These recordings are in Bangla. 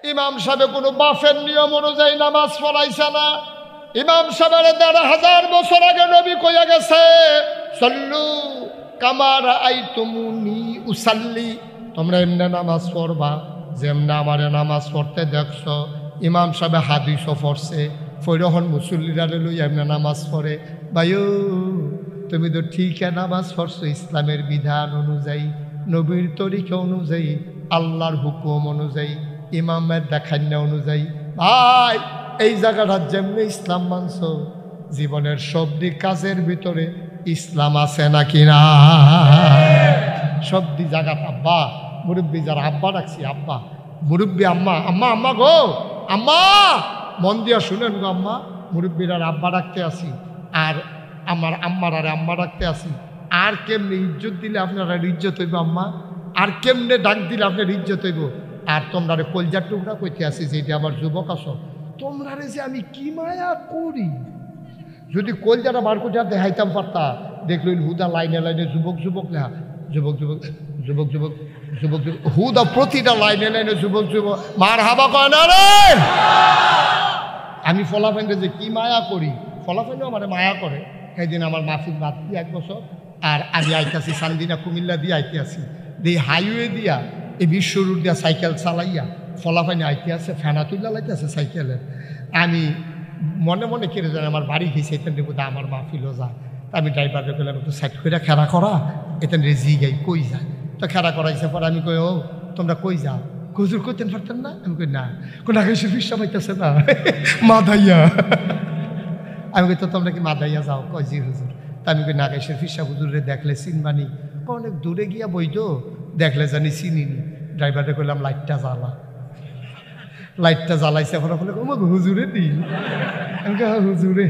ইমাম সাহেব কোনো বাফের নিয়ম অনুযায়ী নামাজ পড়াইছে না। ইমাম সাহেবের ১,৫০০ বছর আগে নবী কইয়া গেছে, সল্লু কামা রাআইতুমুনি উসাল্লি, তোমরা এমনি নামাজ পড়বা যেমনি আমারে নামাজ পড়তে দেখছো। ইমাম সাহেব হাদিসও পড়ছে, ফৈরহন মুসল্লিরা লই এমনি নামাজ পড়ে। ভাইও তুমি তো ঠিক নামাজ পড়ছো ইসলামের বিধান অনুযায়ী, নবীর তরিকা অনুযায়ী, আল্লাহর হুকুম অনুযায়ী, ইমামের দেখান্না অনুযায়ী। ভাই এই জায়গাটা যেমনি ইসলাম মানছ, জীবনের সব দিক কাজের ভিতরে ইসলাম আছে নাকি না? সব দিক জায়গাটা আব্বা, মুরব্বী যারা আব্বা ডাকছি আব্বা, মুরব্বী আম্মা, আম্মা আম্মা গো আম্মা, মন দিয়া শুনেন গো আম্মা, মুরব্বীরা আব্বা ডাকতে আসি আর আমার আম্মার আরে আম্মা ডাকতে আসি। আর কেমনে ইজ্জত দিলে আপনারা ইজ্জত হইব আম্মা, আর কেমনে ডাক দিলে আপনার ইজ্জত হইব। আর তোমরা কলজার টুকরা কইতে আসি যেটা আমার যুবক আছো, তোমরা যে আমি কি মায়া করি। যদি কলজাটা বার করে দেখাইতাম পারতা, দেখল হুদা লাইনে লাইনে যুবক যুবক লেখা, যুবক যুবক যুবক যুবক যুবক যুবক, হুদা প্রতিটা লাইনে লাইনে যুবক যুবক মার হাবা কয় না রে। আমি ফলাফাইনটা যে কি মায়া করি, ফলাফাইনও আমার মায়া করে। সেদিন আমার মাফিক বাদ দিয়ে 1 বছর, আর আমি আইতাছি চান্দিনা কুমিল্লা দিয়ে আইতে আসি, এই হাইওয়ে দিয়া এই বিশ্ব রুট দিয়া সাইকেল চালাইয়া ফলাফাইনে আইতে আছে, ফেনা তুল্লা লাইতে আছে সাইকেলের। আমি মনে মনে কেড়ে জানি আমার বাড়ি গেছে, এখান থেকে বোধহয় আমার মাহফিলও যায়। আমি ড্রাইভারকে বললাম একটু সাইড করে খেলা করা, এখান রেজি গাই কই যায়। তো খেলা করাইছে পরে আমি কই, ও তোমরা কই যাও? হুজুর করতেন পারতেন না? আমি কই না, কোন আগে সে ফিসা পাইতেছে না মাদাইয়া। আমি কই তো তোমরা কি মাদাইয়া যাও? কয় জি হুজুর। তা আমি কই নাগেশের ফিসা হুজুরে দেখলে চিনবানি? অনেক দূরে গিয়া বইতো, দেখলে জানি চিনিনি। ড্রাইভারকে কইলাম লাইটটা জ্বালা। লাইটটা জ্বালাইছে, এখন বলে হুজুরে দিন। আমি কই হুজুরে।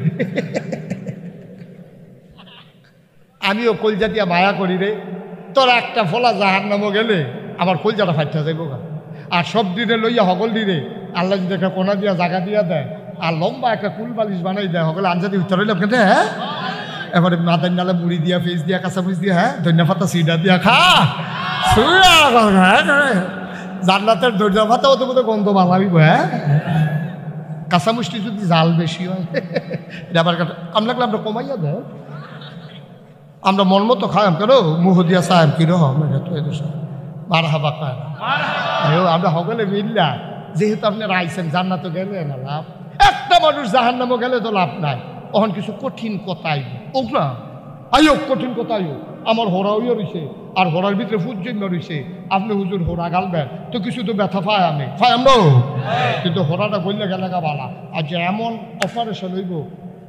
আমিও কলজা দিয়া মায়া করি রে, তোর একটা ফলা জাহান্নামও গেলে আমার কলজাটা ফাইটা যাইব গা। আর সব দিনে লইয়া হগল দিরে আল্লাহ যদি একটা কোনা দিয়া জায়গা দিয়া দেয় আর লম্বা একটা কুল বালিশ বানাই দেয়, হগলে আনজা দিয়ে উত্তর হইলাম কেটে। হ্যাঁ এবারে মাদার নালে মুড়ি দিয়া, ফেস দিয়া, কাঁচামরিচ দিয়া, হ্যাঁ ধনিয়া পাতা সিডা দিয়া খা। জান্নাতের ধনিয়া পাতা ওতে বোধ গন্ধ বানাবি। হ্যাঁ কাঁচামরিচটি যদি জাল বেশি হয় এটা আবার কাম লাগলে আমরা কমাইয়া দেয়, আমরা মন মতো খাইম কেন মুহ দিয়া চাইম কিরকম মার হাবা খায় না। আমরা সকলে মিললা, যেহেতু আপনারা আইসেন জান্নাত গেলে না লাভ, একটা মানুষ জাহান্নামও গেলে তো লাভ নাই। তখন কিছু কঠিন কথা আইব, ও না আইও কঠিন কথা আইও। আমার হোরাইও রয়েছে, আর হোরার ভিতরে ফুট জন্য রয়েছে। আপনি হুজুর হোরা গালবেন তো কিছু তো ব্যথা পায়, আমি পাই আমরাও, কিন্তু হোরাটা বললে গেলে গা বালা। আর যে এমন অপারেশন হইব,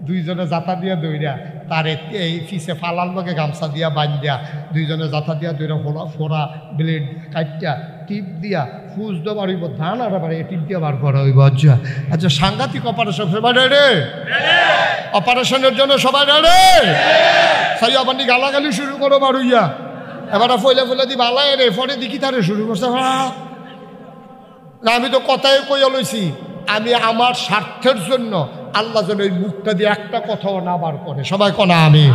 দুইজনে জাতা দিয়া দইরা তারে এই ফিসে ফালার লগে গামছা দিয়া বান্ধিয়া, দুইজনে জাতা দিয়া দইরা ফোড়া ফোড়া ব্লেড কাটিয়া টিপ দিয়া ফুজ দেওয়া হইব, ধান আর আবার টিপ দিয়া বার করা হইব। আচ্ছা আচ্ছা, সাংঘাতিক অপারেশন। সবাই রেডি? অপারেশনের জন্য সবাই রেডি? সাই আপনি গালাগালি শুরু করো বাড়ুইয়া, এবার ফইলে ফইলে দি বালাই রে, পরে দেখি তারে শুরু করছে। না আমি তো কথাই কইয়া লইছি, আমি আমার স্বার্থের জন্য আল্লাহ যেন এই মুখটা দিয়ে একটা কথাও না বার করে। সবাই কোনা আমি।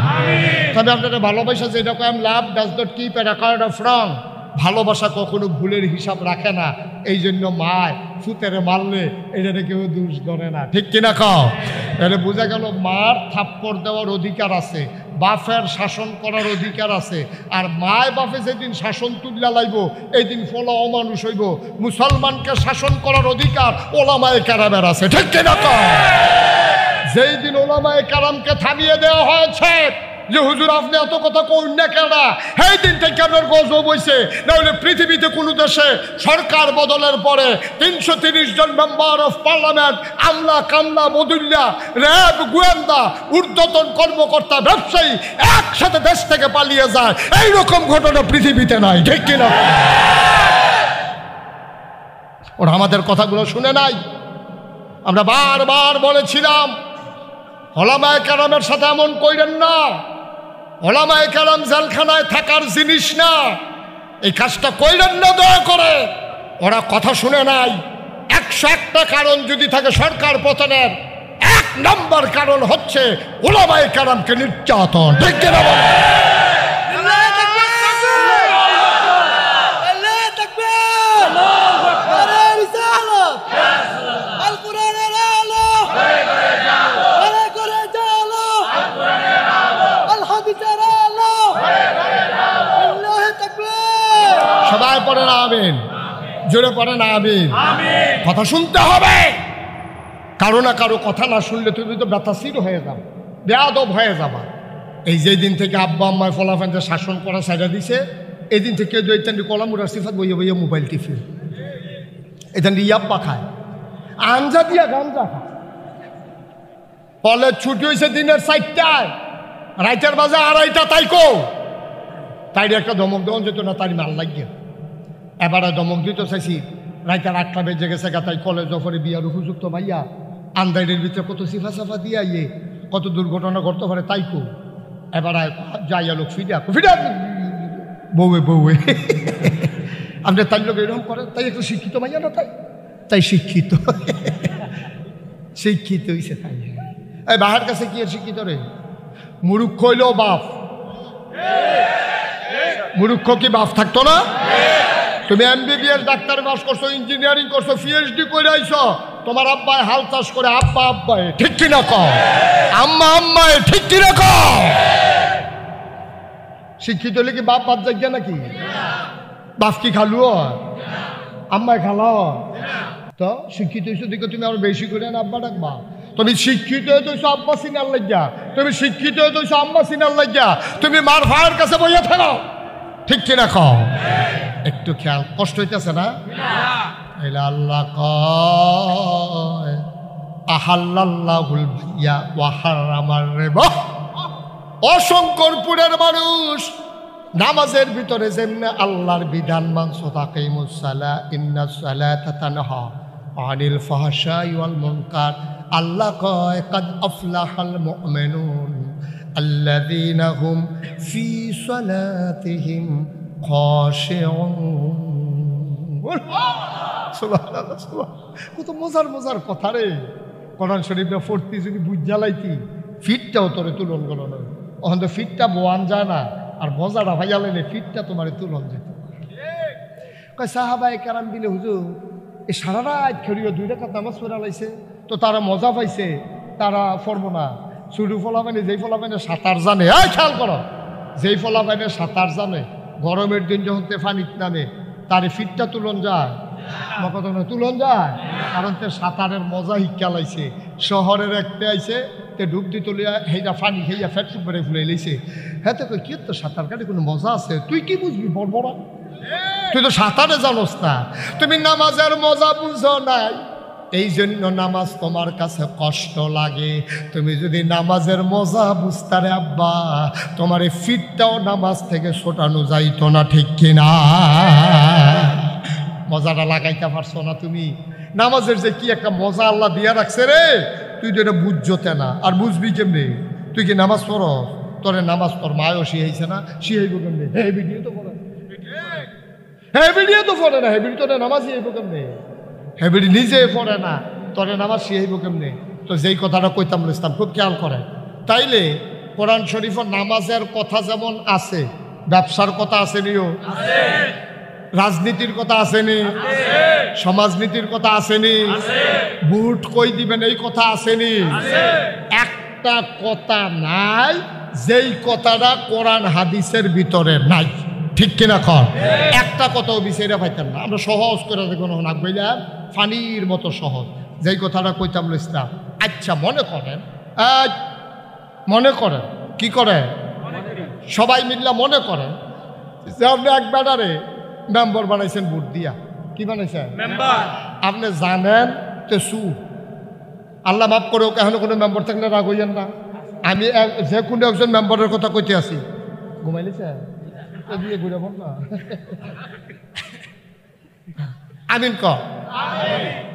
তবে আপনাদের ভালোবাসা যেটা কয়, লাভ does not keep A record of রং। ভালোবাসা কখনো ভুলের হিসাব রাখে না। এই জন্য মায় ফুতেরে মারলে এটা কেউ দোষ ধরে না, ঠিক কিনা খাও? তাহলে বোঝা গেল মার থাপ্পড় দেওয়ার অধিকার আছে, বাপের শাসন করার অধিকার আছে। আর মায় বাপে যেদিন শাসন তুল্লা লাইব, এই দিন ফলা অমানুষ হইব। মুসলমানকে শাসন করার অধিকার ওলামায়ে কেরামের আছে, ঠিক কিনা খাও? যেই দিন ওলামায়ে কেরামকে থামিয়ে দেওয়া হয়েছে যে হুজুর আপনি এত কথা কইন না কেন, সেই দিন থেকে আপনার গজব হইছে। নাহলে পৃথিবীতে কোনো দেশে সরকার বদলের পরে 330 জন মেম্বার অফ পার্লামেন্ট, আমলা কামলা মদুল্লা র্যাব গোয়েন্দা ঊর্ধ্বতন কর্মকর্তা ব্যবসায়ী একসাথে দেশ থেকে পালিয়ে যায়, এইরকম ঘটনা পৃথিবীতে নাই, ঠিক কিনা? ওরা আমাদের কথাগুলো শুনে নাই। আমরা বারবার বলেছিলাম ওলামায়ে কেরামের সাথে এমন কইরেন না। ওলামায়ে কেরাম জেলখানায় থাকার জিনিস না, এই কাজটা কইরেন না দয়া করে। ওরা কথা শুনে নাই। 101টা কারণ যদি থাকে সরকার পতনের, 1 নম্বর কারণ হচ্ছে ওলামায়ে কেরামকে নির্যাতন, ঠিক কিনা বলেন? জোরে পড়ে না আমিন। কথা শুনতে হবে, কারো না কারো কথা না শুনলে তুমি তো বেতাসির হয়ে যাও, বেয়াদব হয়ে যাবা। এই যে দিন থেকে আব্বা আম্মায় ফলাফানতে শাসন করা সাইডা দিছে, এই দিন থেকে দৈতান্ডি কলামুরার সিফাত বইয়ে বইয়ে মোবাইল টিফিন এখান ইয়াব্বা খায়, আঞ্জা দিয়া গাঞ্জা খায়। কলেজ ছুটি হয়েছে দিনের 4টায়, রাইতের বাজে 2:30 তাইকো তাই একটা ধমক দেওয়া যেত না, তাই মাল লাগিয়ে এবারে ধমক দিতে চাইছি। রাইতের 8টা বেজে গেছে গা, তাই কলেজ ওপরে বিয়ার উপযুক্ত ভাইয়া আন্দাইরের ভিতরে কত সিফা সাফা দিয়া ইয়ে কত দুর্ঘটনা ঘটতে পারে তাইকো। এবার যাইয়া লোক ফিরা বউয়ে বউয়ে আপনি তাই লোক এরকম করে, তাই একটু শিক্ষিত ভাইয়া না, তাই তাই শিক্ষিত শিক্ষিত হয়েছে। তাই এই বাহার কাছে কি আর শিক্ষিত রে? মুরুক্ষ হইলেও বাপ, মুরুক্ষ কি বাপ থাকতো না? তুমি MBBS ডাক্তার পাস করছো, ইঞ্জিনিয়ারিং করছো, PhD করে আইছো, তোমার আব্বায় হাল চাষ করে আব্বা আব্বায়, ঠিক কিনা কও? আম্মা আম্মায়, ঠিক কিনা কও? শিক্ষিত হলে কি বাপ বাদ যাই নাকি? বাপ কি খালুও? আম্মায় খালাও? তো শিক্ষিত হয়েছো দেখো তুমি আরো বেশি করে না আব্বা ডাকবা। তুমি শিক্ষিত হয়েছো আব্বা সিনার লাগিয়া, তুমি শিক্ষিত হয়েছো আম্মা সিনার লাগিয়া, তুমি মার ভাইয়ের কাছে বইয়া থাকো, ঠিক কিনা কও? একটু খেয়াল, কষ্ট হইতেছে না? আল্লাহ কয় আহাল্লাল্লাহুল বাইয়া ওয়া হারামার রিবা। অশঙ্করপুরের মানুষ নামাজের ভিতরে যেমনে আল্লাহর বিধান মানছো, তাকিমুস সালাহ ইন্নাস সালাতা তানহা আনিল ফাহশাই ওয়াল মুনকার। আল্লাহ কয় কাদ আফলাহাল মুমিনুন আল্লাযীনা হুম ফি সালাতিহিম খাশিউন। সুবহানাল্লাহ, কত মজার মজার কথা রে। কোরআন শরীফে পড়তি যদি বুঝ জ্বালাইতি ফিটটাও তোরে তুলন গেল না। ওখান তো ফিটটা বোয়ান যায় না, আর মজাটা ভাইয়া লাইলে ফিটটা তোমার তুলন যেত। কয় সাহাবায়ে কেরাম বিলে হুজুর এই সারা রাত খেলিও 2 রাকাত নামাজ পড়া লাইছে, তো তারা মজা পাইছে, তারা পড়বো না। শুরু ফলাফানে যেই ফলাফানে সাঁতার জানে, এই খেয়াল করো, যেই ফলাফানে সাঁতার জানে গরমের দিন যখন তেফানিত নামে তার ফিটটা তুলন যায়, কথা না তুলন যায়, কারণ তে সাঁতারের মজা শিক্ষা লাইছে। শহরের একটা আইছে তে ডুব দি তুলিয়া হেইটা ফানি খেইয়া ফ্যাট ফুট বেড়ে ফুলে লাইছে। হ্যাঁ তো কি তো সাঁতার কাটে কোনো মজা আছে? তুই কি বুঝবি বড়, তুই তো সাঁতারে জানোস না, তুমি নামাজের মজা বুঝো নাই, এই জন্য নামাজ তোমার কাছে কষ্ট লাগে। তুমি যদি নামাজের মজা বুঝতারে আব্বা, তোমার এই ফিটটাও নামাজ থেকে ছোটানো যাইতো না, ঠিক কিনা? মজাটা লাগাইতে পারছো না তুমি? নামাজের যে কি একটা মজা আল্লাহ দিয়া রাখছে রে, তুই তো এটা বুঝতে না, আর বুঝবি কেমনি? তুই কি নামাজ পড়? তোরে নামাজ পড় মায়ও শিখাইছে না, শিখাইব কেমনি? হ্যাঁ ভিডিও তো পড়ে, হ্যাঁ ভিডিও তো পড়ে না, হ্যাঁ ভিডিও তোরে নামাজ শিখাইব কেমনি? হেবিড়ি নিজে পড়ে না, তোরে নামাজ শিখাইব কেমনে? তো যেই কথাটা কইতাম ইসলাম খুব খেয়াল করে। তাইলে কোরআন শরীফের নামাজের কথা যেমন আছে, ব্যবসার কথা আসেনিও, রাজনীতির কথা আসেনি, সমাজনীতির কথা আসেনি, ভোট কই দিবেন এই কথা আসেনি। একটা কথা নাই যেই কথাটা কোরআন হাদিসের ভিতরে নাই, ঠিক কিনা কর? একটা কথাও বিচাইরা পাইতেন না। আমরা সহজ করে দেখুন আগুইলাম, ফানির মতো সহজ, যেই কথাটা কইতাম ইসলাম। আচ্ছা মনে করেন, মনে করেন কি করে সবাই মিল্লা মনে করেন যে আপনি এক ব্যাটারে মেম্বার বানাইছেন ভোট দিয়া। কি বানাইছেন? আপনি জানেন তো সুর, আল্লাহ মাফ করে ওকে, এখনো কোনো মেম্বার থাকলে রাগ হইয়েন না। আমি যে কোনো একজন মেম্বারের কথা কইতে আছি, ঘুমাইলেছে দিয়ে ঘুরে বল না আমিন ক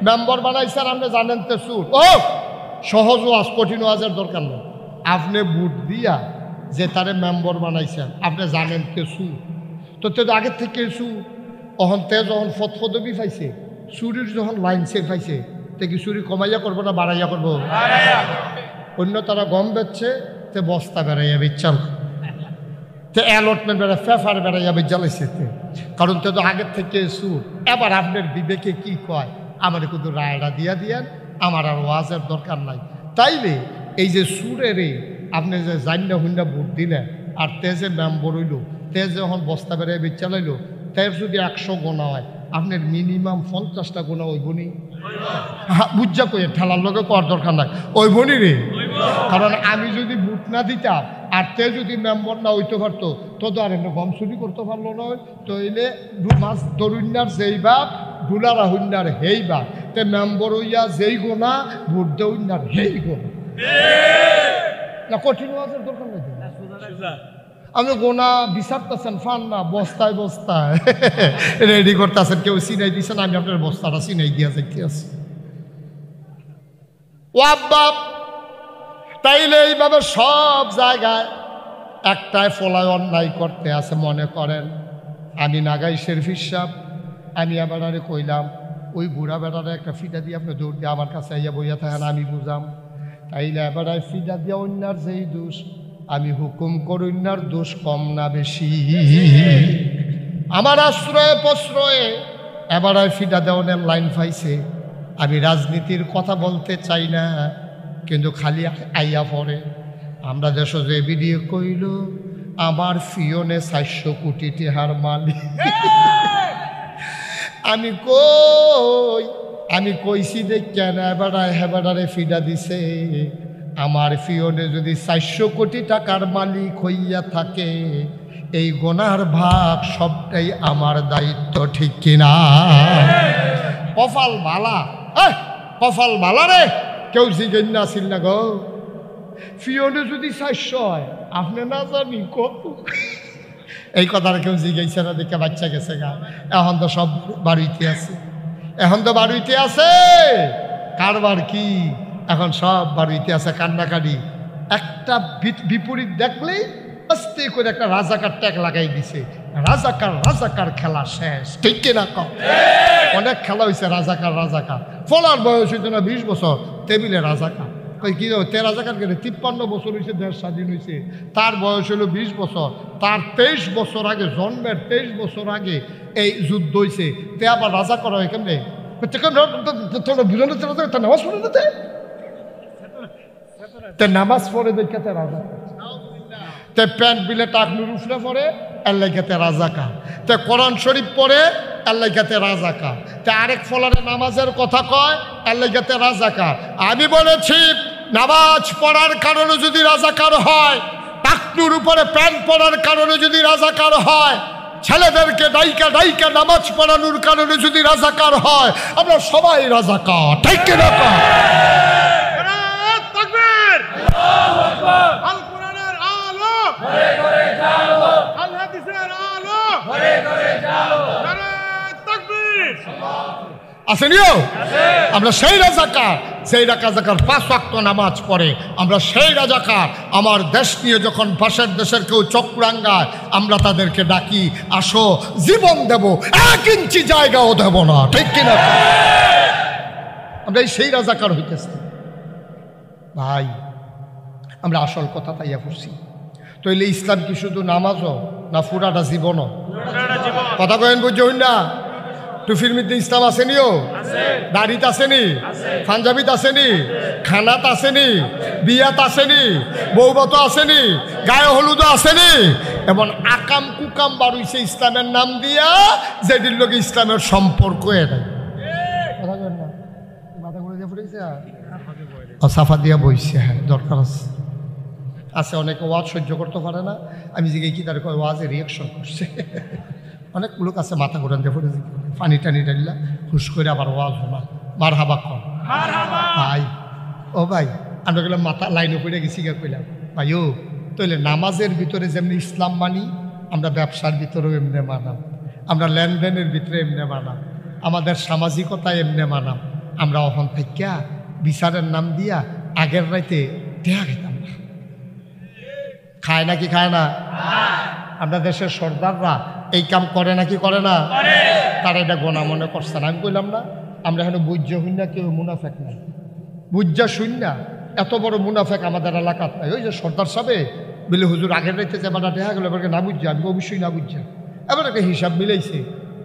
মেম্বার বানাইছেন, আপনি জানেন তো সুর। ও সহজ ওয়াজ, কঠিন ওয়াজের দরকার নেই। আপনি ভোট দিয়া যে তারে মেম্বার বানাইছেন, আপনি জানেন কে সুর, তো তে আগের থেকে সুর। অহন তে যখন ফদফদবি পাইছে, চুরির যখন লাইন সে পাইছে, তে কি চুরি কমাইয়া করবো না বাড়াইয়া করবো? অন্য তারা গম বেচছে, তে বস্তা বেড়াইয়া বেচাল, তে অ্যালটমেন্ট বেড়া ফেফার বেড়াইয়া বেজালাইছে, কারণ তে তো আগের থেকে সুর। এবার আপনার বিবেকে কি কয়, আমার কিন্তু রায়টা দিয়া দিয়েন, আমার আর ওয়াজের দরকার নাই। তাইলে এই যে সুরেরে আপনি যে জান্না হুন্না ভোট দিলেন, আর তে যে মেম্বর হইল, তে যখন বস্তা বেড়াইয়া বেচালাইলো, তের যদি 100 গোনা হয়, আপনার মিনিমাম 50টা গোনা ওই বনি বুঝা কই ঠেলার লোকে কর দরকার নাই ওই বনি রে। কারণ আমি যদি ভোট না দিতাম আর তে যদি মেম্বার না হইতে পারতো তো আর এমনি গম চুরি করতে পারলো নয়। তো এলে মাছ দরুন্যার যেই বাপ ডুলারা হইনার হেই বাপ তে মেম্বর হইয়া যেই গোনা ভোট দেউন্যার হেই গোনা না কঠিন হওয়ার দরকার নেই। আমি গোনা বিচারতেছেন ফান না বস্তায় বস্তায় রেডি করতেছেন কেউ চিনাই দিচ্ছেন আমি আপনার বস্তাটা চিনাই দিয়া যাইতে আছি। ও আব্বা তাইলে এইভাবে সব জায়গায় একটাই ফলায় অন্যায় করতে আছে। মনে করেন আমি নাগাই শেরফির সাহেব আমি এবারে কইলাম ওই বুড়া বেড়ারে একটা ফিটা দিয়ে আপনি দৌড় দিয়ে আমার কাছে আইয়া বইয়া থাকেন আমি বুঝাম। তাইলে এবারে ফিটা দিয়া অন্যার যেই দোষ আমি হুকুম করুন্যার দোষ কম না বেশি। আমার আশ্রয়ে প্রশ্রয়ে এবারে ফিটা দেওয়ানের লাইন পাইছে। আমি রাজনীতির কথা বলতে চাই না কিন্তু খালি আইয়া পড়ে। আমরা দেশ যে ভিডিও কইল আমার ফিওনে 400 কোটি টাকার মালিক। আমি কইছি যে কেন এবারে হেবারে ফিডা দিছে। আমার ফিওনে যদি 400 কোটি টাকার মালিক হইয়া থাকে এই গোনার ভাগ সবটাই আমার দায়িত্ব, ঠিক কিনা? কপাল ভালা কপাল ভালা রে কেউ জিজ্ঞেস না আসিল না গো। ফিওনে যদি 400 হয় আপনি না জানি কত। এই কথাটা কেউ জিজ্ঞাসা না দেখে বাচ্চা গেছে গা। এখন তো সব বাড়িতে আছে, এখন তো বাড়িতে আছে। কারবার কি এখন সব বাড়িতে আছে কান্নাকাটি। একটা বিপরীত দেখলেই আস্তে করে একটা রাজাকার ট্যাগ লাগাই দিছে। রাজাকার রাজাকার খেলা শেষ, ঠিক কিনা? কম অনেক খেলা হয়েছে রাজাকার রাজাকার। ফলার বয়স হইতে না 20 বছর টেবিলে রাজাকার। কি তে রাজাকার গেলে 53 বছর হয়েছে, দেশ স্বাধীন হয়েছে। তার বয়স হলো 20 বছর। তার 23 বছর আগে জন্মের 23 বছর আগে এই যুদ্ধ হয়েছে। তে আবার রাজা করা হয় কেমনে? নামাজ পড়ে দিতে নামাজ পড়ে দেখাতে রাজা তে প্যান্ট বিলে টাকনুর উফরে পড়ে আল্লাহতে রাজাকা তে কোরআন শরীফ পড়ে আল্লাহতে রাজাকা তে আরেক ফলারে নামাজের কথা কয় আল্লাহতে রাজাকা। আমি বলেছি নামাজ পড়ার কারণে যদি রাজাকার হয়, টাকনুর উপরে প্যান্ট পরার কারণে যদি রাজাকার হয়, ছেলেদেরকে ডাইকা ডাইকা নামাজ পড়ানোর কারণে যদি রাজাকার হয়, আমরা সবাই রাজাকার, ঠিক কিনা? আসেনিও আমরা সেই রাজাকার, সেই রাজাকার 5 ওয়াক্ত নামাজ পড়ে। আমরা সেই রাজাকার আমার দেশ নিয়ে যখন পাশের দেশের কেউ চক্রাঙ্গায় আমরা তাদেরকে ডাকি আসো, জীবন দেব, 1 ইঞ্চি জায়গাও দেব না, ঠিক কিনা? আমরা সেই রাজাকার হইতেছি ভাই। আমরা আসল কথা তাইয়া পড়ছি। তো এলে ইসলাম কি শুধু নামাজও না পুরাটা জীবনও? কথা কয়েন বুঝে হইন না? টুফির মধ্যে ইসলাম আসেনিও, দাড়িত আসেনি, পাঞ্জাবিত আসেনি, খানাত আসেনি, বিয়াত আসেনি, বৌবত আসেনি, গায়ে হলুদও আসেনি। এবং আকাম কুকাম বাড়ুইছে ইসলামের নাম দিয়া, যেটির লোক ইসলামের সম্পর্ক নাই। সাফা দিয়া বইছে, হ্যাঁ দরকার আছে। অনেকে ওয়াজ সহ্য করতে পারে না। আমি জিজ্ঞেস কি তার ওয়াজে রিয়াকশন করছে। অনেক লোক আছে মাথা ঘুরান দিয়ে পড়ে পানি টানি ডাইলা হুশ করে আবার ওয়াজ না মার হাবা কর ভাই। ও ভাই আমরা গেলাম মাথা লাইনে পড়ে গেছি গা কইলাম ভাই ও তাইলে নামাজের ভিতরে যেমনি ইসলাম মানি, আমরা ব্যবসার ভিতরেও এমনি মানাম, আমরা লেনদেনের ভিতরে এমনি মানাম, আমাদের সামাজিকতা এমনি মানাম। আমরা অহন থেকে বিচারের নাম দিয়া আগের রাইতে দেয়া খেতাম না। খায় নাকি খায় না? আমরা দেশের সর্দাররা এই কাম করে নাকি করে না? তারা এটা গোনা মনে করছে না। আমি কইলাম না আমরা এখানে বুঝ্য হই না, কেউ মুনাফেক নাই, বুঝ্যা শুন না। এত বড় মুনাফেক আমাদের এলাকার নাই। ওই যে সর্দার সাহেবে বলে হুজুর আগের রাইতে যে বেটা দেখা গেল এবারকে না বুঝছে, আমি অবশ্যই না বুঝছি। এবার একটা হিসাব মিলাইছে,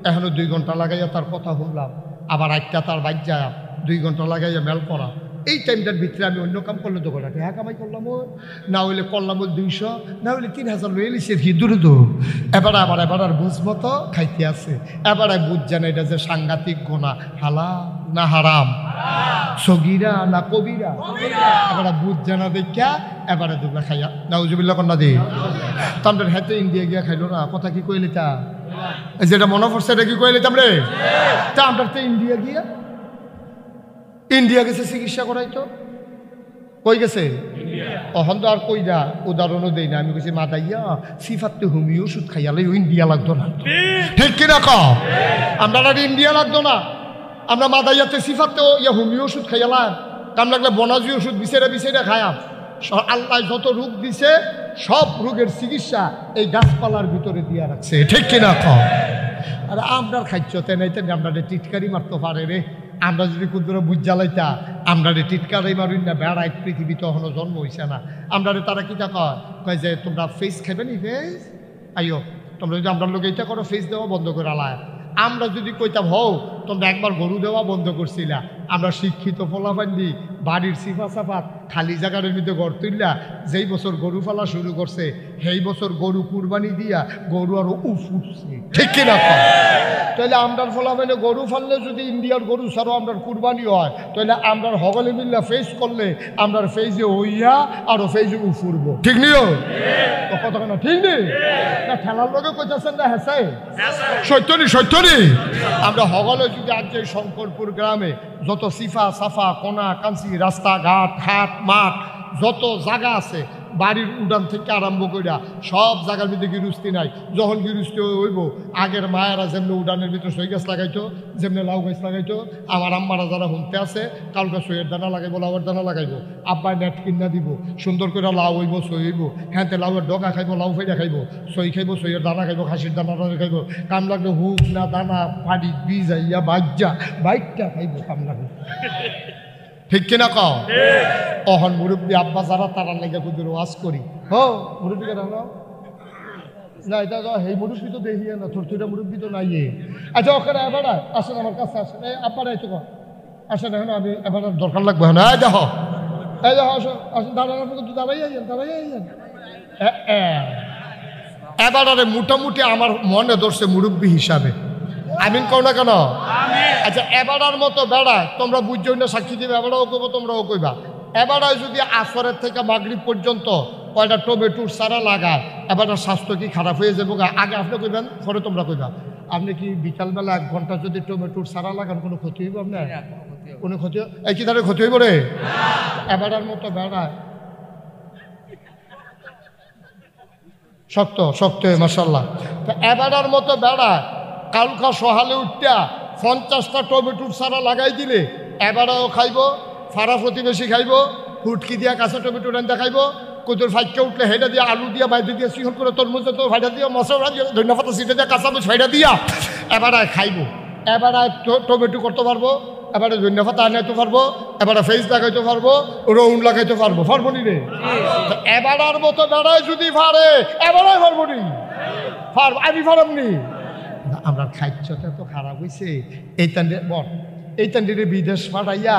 এখনো 2 ঘন্টা লাগাইয়া তার কথা শুনলাম, আবার একটা তার বাইক যায় 2 ঘন্টা লাগাইয়া মেল করা। এই টাইমটার ভিতরে আমি অন্য কাম করলে তো কটা হ্যাঁ কামাই করলাম, না হইলে করলাম 200, না হইলে 3000 লয়ে এলিছে কি দূরে তো। এবার আর বুঝ মতো খাইতে আছে, এবার বুঝ জানে এটা যে সাংঘাতিক গোনা, হালাল না হারাম, সগীরা না কবিরা, এবার বুঝ জানা দেখা এবারে দুগলা খাইয়া নাউজুবিল্লাহ কন্যা দি। তো আমরা হ্যাঁ ইন্ডিয়া গিয়া খাইলো না, কথা কি কইলি তা যেটা মনে পড়ছে এটা কি কইলি তামরে। তা আমরা তো ইন্ডিয়া গেছে চিকিৎসা করাইতো, কই গেছে অহন তো আর কই যা উদাহরণও দেই না। আমি কইছি মাদাইয়া সিফাতে হোমিও ওষুধ খাইয়ালে ইন্ডিয়া লাগতো না, ঠিক কিনা ক? আমরা আর ইন্ডিয়া লাগতো না, আমরা মাদাইয়াতে সিফাতে হোমিও ওষুধ খাইয়ালাম, কাম লাগলে বনাজি ওষুধ বিছেরা খায়াম। আল্লাহ যত রোগ দিছে সব রোগের চিকিৎসা এই গাছপালার ভিতরে দিয়া রাখছে, ঠিক কিনা ক? আর আমরা খাইতে নাইতে আমরা টিটকারি মারতে পারে রে। আমরা যদি কুদুরা বুঝ জ্বালাইতা আমরা টিটকারি মারুন না, বেড়াই পৃথিবী তখনও জন্ম হইছে না। আমরা তারা কিটা কয় যে তোমরা ফেস খাইবে নি, ফেস আইও তোমরা যদি আমরা লোক এইটা করো ফেস দেওয়া বন্ধ করে আলায়। আমরা যদি কইতাম হও তোমরা একবার গরু দেওয়া বন্ধ করছিলা, আমরা শিক্ষিত ফলাফান্ডি বাড়ির সিফা সাফাত খালি জায়গার মধ্যে ঘর তুললা, যেই বছর গরু ফালা শুরু করছে সেই বছর গরু কুরবানি দিয়া গরু আরো উঠছে, ঠিক কিনা? তাহলে আমরার ফলাফানে গরু ফাললে যদি ইন্ডিয়ার গরু ছাড়াও আমরার কুরবানি হয়, তাহলে আমরার হগলে মিল্লা ফেস করলে আমরার ফেজে হইয়া আরো ফেজে উফুরবো, ঠিক নিও কথা না? ঠিক নেই না? খেলার লোকে কইতেছেন না হেসে সত্যনি আমরা হগলে যদি আজ যে শঙ্করপুর গ্রামে যত সিফা সাফা কোনা কাঞ্চি রাস্তাঘাট হাট মাঠ যত জায়গা আছে বাড়ির উড়ান থেকে আরম্ভ করিয়া সব জায়গার ভিতরে গিরুস্তি নাই। যখন গিরুস্তি হইব আগের মায়েরা যেমনি উড়ানের ভিতরে সই গাছ লাগাইতো, যেমনি লাউ গাছ লাগাইতো, আমার আম্মারা যারা হুনতে আছে কালকে সইয়ের দানা লাগাইবো, লাউয়ের দানা লাগাইবো, আব্বাই নেট কিনা দিব, সুন্দর করে লাউ হইব সই হইব, হ্যাঁ লাউয়ের ডগা খাইব, লাউ ফেরা খাইব, সই খাইব, সইয়ের দানা খাইব, খাসির দানা খাইব, কাম লাগলে হুক না দানা পানি বীজ আইয়া বাইকটা খাইব কাম লাগবে, ঠিক কিনা ক? অহন মুরব্বী আব্বা যারা তারা লেগে কুদুর ওয়াজ করি হো মুরব্বীকে দাও না, এটা এই মুরব্বী তো দেখি না, তোর তুইটা মুরব্বী তো নাই। আচ্ছা ওখানে এবার আসেন আমার কাছে আসেন, আব্বার এই তো আসেন এখন আমি এবার দরকার লাগবে না, দেখো আসেন আসেন দাঁড়ানোর কিন্তু দাঁড়াই আইয়েন। এবার আরে মোটামুটি আমার মনে ধরছে মুরব্বী হিসাবে, আমিন কও না কেন? আচ্ছা এবারার মতো বেড়ায় তোমরা বুঝছো না, সাক্ষী দিবে, এবারাও কইব তোমরাও কইবা। এবারায় যদি আসরের থেকে মাগরিব পর্যন্ত কয়টা টমেটোর চারা লাগায়, এবার স্বাস্থ্য কি খারাপ হয়ে যাবো? আগে আপনি কইবেন, পরে তোমরা কইবা। আপনি কি বিকালবেলা 1 ঘন্টা যদি টমেটোর চারা লাগান কোনো ক্ষতি হইব আপনার? কোনো ক্ষতি এই কি তাহলে ক্ষতি হইব রে? এবারার মতো বেড়ায় শক্ত মাশাআল্লাহ। তো এবারার মতো বেড়ায় কালকা সহালে উঠটা 50টা টমেটোর চারা লাগাই দিলে এবারেও খাইব, ফাড়া প্রতিবেশী খাইব, ফুটকি দিয়া কাঁচা টমেটো রান্না খাইব, কুদুর ফাইটকে উঠলে হেঁটে দিয়ে আলু দিয়া বাইরে দিয়ে সিহন করে তরমুজে তো ফাইটা দিয়া মশলা দিয়ে ধন্যবাদ সিটে দিয়ে কাঁচা মুচ ফাইটা দিয়া এবারে খাইব। এবারে টমেটো করতে পারবো, এবারে ধন্যবাদ আনাইতে পারবো, এবারে ফেস লাগাইতে পারবো, রৌন লাগাইতে পারবো নি রে? এবারার মতো বেড়ায় যদি পারে এবারে পারবো নি? আমি পারবনি। আমরা খাদ্যটা তো খারাপ হয়েছে, এই তান্ডিরে বিদেশ পাঠাইয়া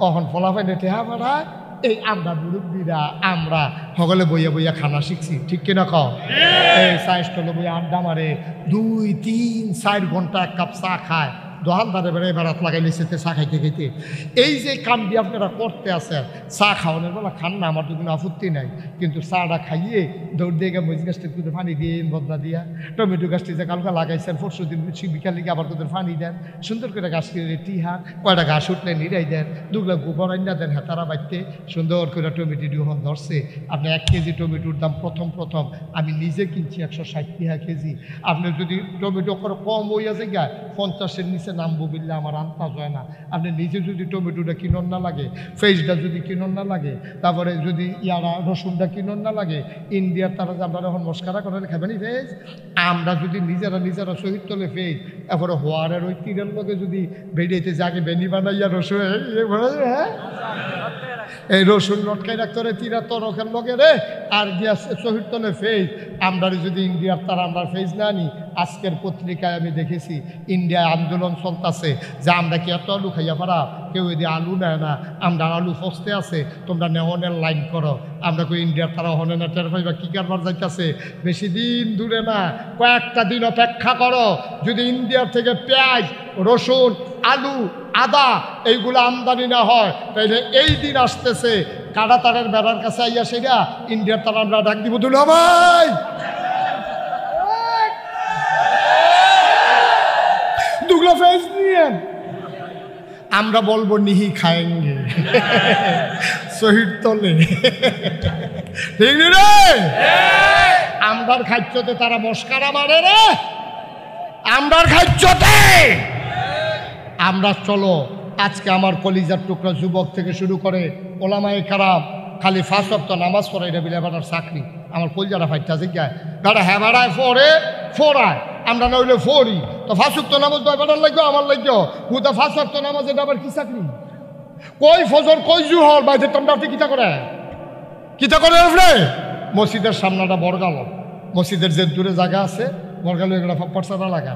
অহন ফলাফাইনে টেহা পাঠায়। এই আমরা মুরব্বীরা আমরা সকলে বইয়া খানা শিখছি, ঠিক কিনা কও? এই চা স্টলে বইয়া আড্ডা মারে 2, 3, 4 ঘন্টা 1 কাপ চা খায়, দোকানদারে বেড়ে বেড়াত লাগাই নিচ্ছে চা খাইতে। এই যে কামটি আপনারা করতে আছেন, চা খাওয়ানোর বেলা খান না, আমার তো কোনো আপত্তি নাই, কিন্তু চাটা খাইয়ে দৌড় দিয়ে মরিচ গাছটা কিন্তু পানি দিয়ে বদনা দিয়া, টমেটো গাছটি যে কালকে লাগাইছেন 400 দিন বিকালে গিয়ে আবার তোদের পানি দেন, সুন্দর করে গাছ কিনে টিহা কয়টা ঘাস উঠলে নিরাই দেন, 2 গ্লাস গোবর আইনা দেন, হেতারা বাইতে সুন্দর করে টমেটো দুহন ধরছে। আপনি 1 কেজি টমেটোর দাম প্রথম আমি নিজে কিনছি 160 টাকা কেজি। আপনি যদি টমেটো কম হইয়া যায় 50-এর নিচে নামবো বললে আমার আন্দাজ হয় না। আপনি নিজে যদি টমেটোটা কিনন না লাগে, ফেসটা যদি কিনন না লাগে, তারপরে যদি রসুনটা কিনন না লাগে, ইন্ডিয়ার তারা যে আমরা এখন মস্কারা করে খাবেনি ফেস, আমরা যদি নিজেরা শহীদ তোলে ফেস, এরপরে হোয়ারের ওই তীরের লগে যদি বেরিয়েতে যাকে বেনি বানাইয়া রসুন হ্যাঁ এই রসুন লটকাই রাখতে রে তীরা তরকের লগে রে, আর গিয়া শহীদ তোলে ফেস, আমরা যদি ইন্ডিয়ার তারা আমরা ফেস না আনি আজকের পত্রিকায় আমি দেখেছি ইন্ডিয়ায় আন্দোলন চলতেছে যে আমরা কি এত আলু খাইয়া পারা, কেউ যদি আলু নেয় না, আমরা আলু ফসতে আছে, তোমরা নেওয়ানের লাইন করো। আমরা কই ইন্ডিয়ার তারা হনে না, টের পাইবা কী কারবার যাইতেছে। বেশি দিন দূরে না, কয়েকটা দিন অপেক্ষা করো। যদি ইন্ডিয়ার থেকে পেঁয়াজ, রসুন, আলু, আদা এইগুলো আমদানি না হয়, তাইলে এই দিন আসতেছে কাটা তারের বেড়ার কাছে আইয়া সেটা ইন্ডিয়ার তারা আমরা ডাক দিব, দুলা ভাই দুগলা ফেস নিয়ে আমরা বলবো নিহি খায়েঙ্গে শহীদ তলে, ঠিক রে? আমরার খাদ্যতে তারা মস্কারা মারে রে, আমরার খাদ্যতে। আমরা চলো আজকে আমার কলিজার টুকরা যুবক থেকে শুরু করে ওলামায়ে কারাম খালি 5 ওয়াক্ত নামাজ পড়ে, এটা বিলে বেটার চাকরি। আমার কলিজারা ফাইটটা জিজ্ঞায় বেটা হ্যাঁ বেড়ায় ফোরায়, আমরা না হইলে ফোরি তো 5 ওয়াক্ত নামাজ বেটার লাগবে আমার লাগবে হুদা 5 ওয়াক্ত নামাজ, এটা আবার কি চাকরি? কই ফজর কই জুহর বাইরে তোমরা কিতা করে রে? মসজিদের সামনাটা বরগাল, মসজিদের যে দূরে জায়গা আছে বরগাল, এগুলো পড়সাটা লাগা,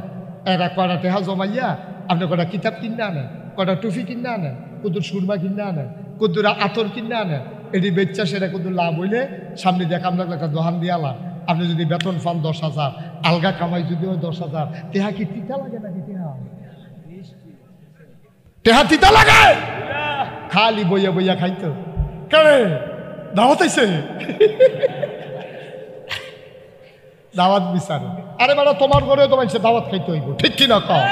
এরা কয়টা টেহা জমাইয়া আপনি কয়টা কিতাব কিনে আনেন, কয়টা টুফি কিনে আনেন, কুদুর সুরমা কিনে আনেন, কুদুর আতর কিনে আনেন, এটি বেচ্চা সেটা কুদুর লাভ হইলে সামনে দেখা আপনার একটা দোহান দিয়ালাম। আপনি যদি বেতন পান 10,000, আলগা কামাই যদি হয় 10,000, তেহা কি তিতা লাগে নাকি? তেহা তিতা লাগে? খালি বইয়া বইয়া খাইতো কেন? দাওয়াত আইছে দাওয়াত বিচার। আরে বেটা তোমার ঘরেও তোমার দাওয়াত খাইতে হইব, ঠিক কিনা কও?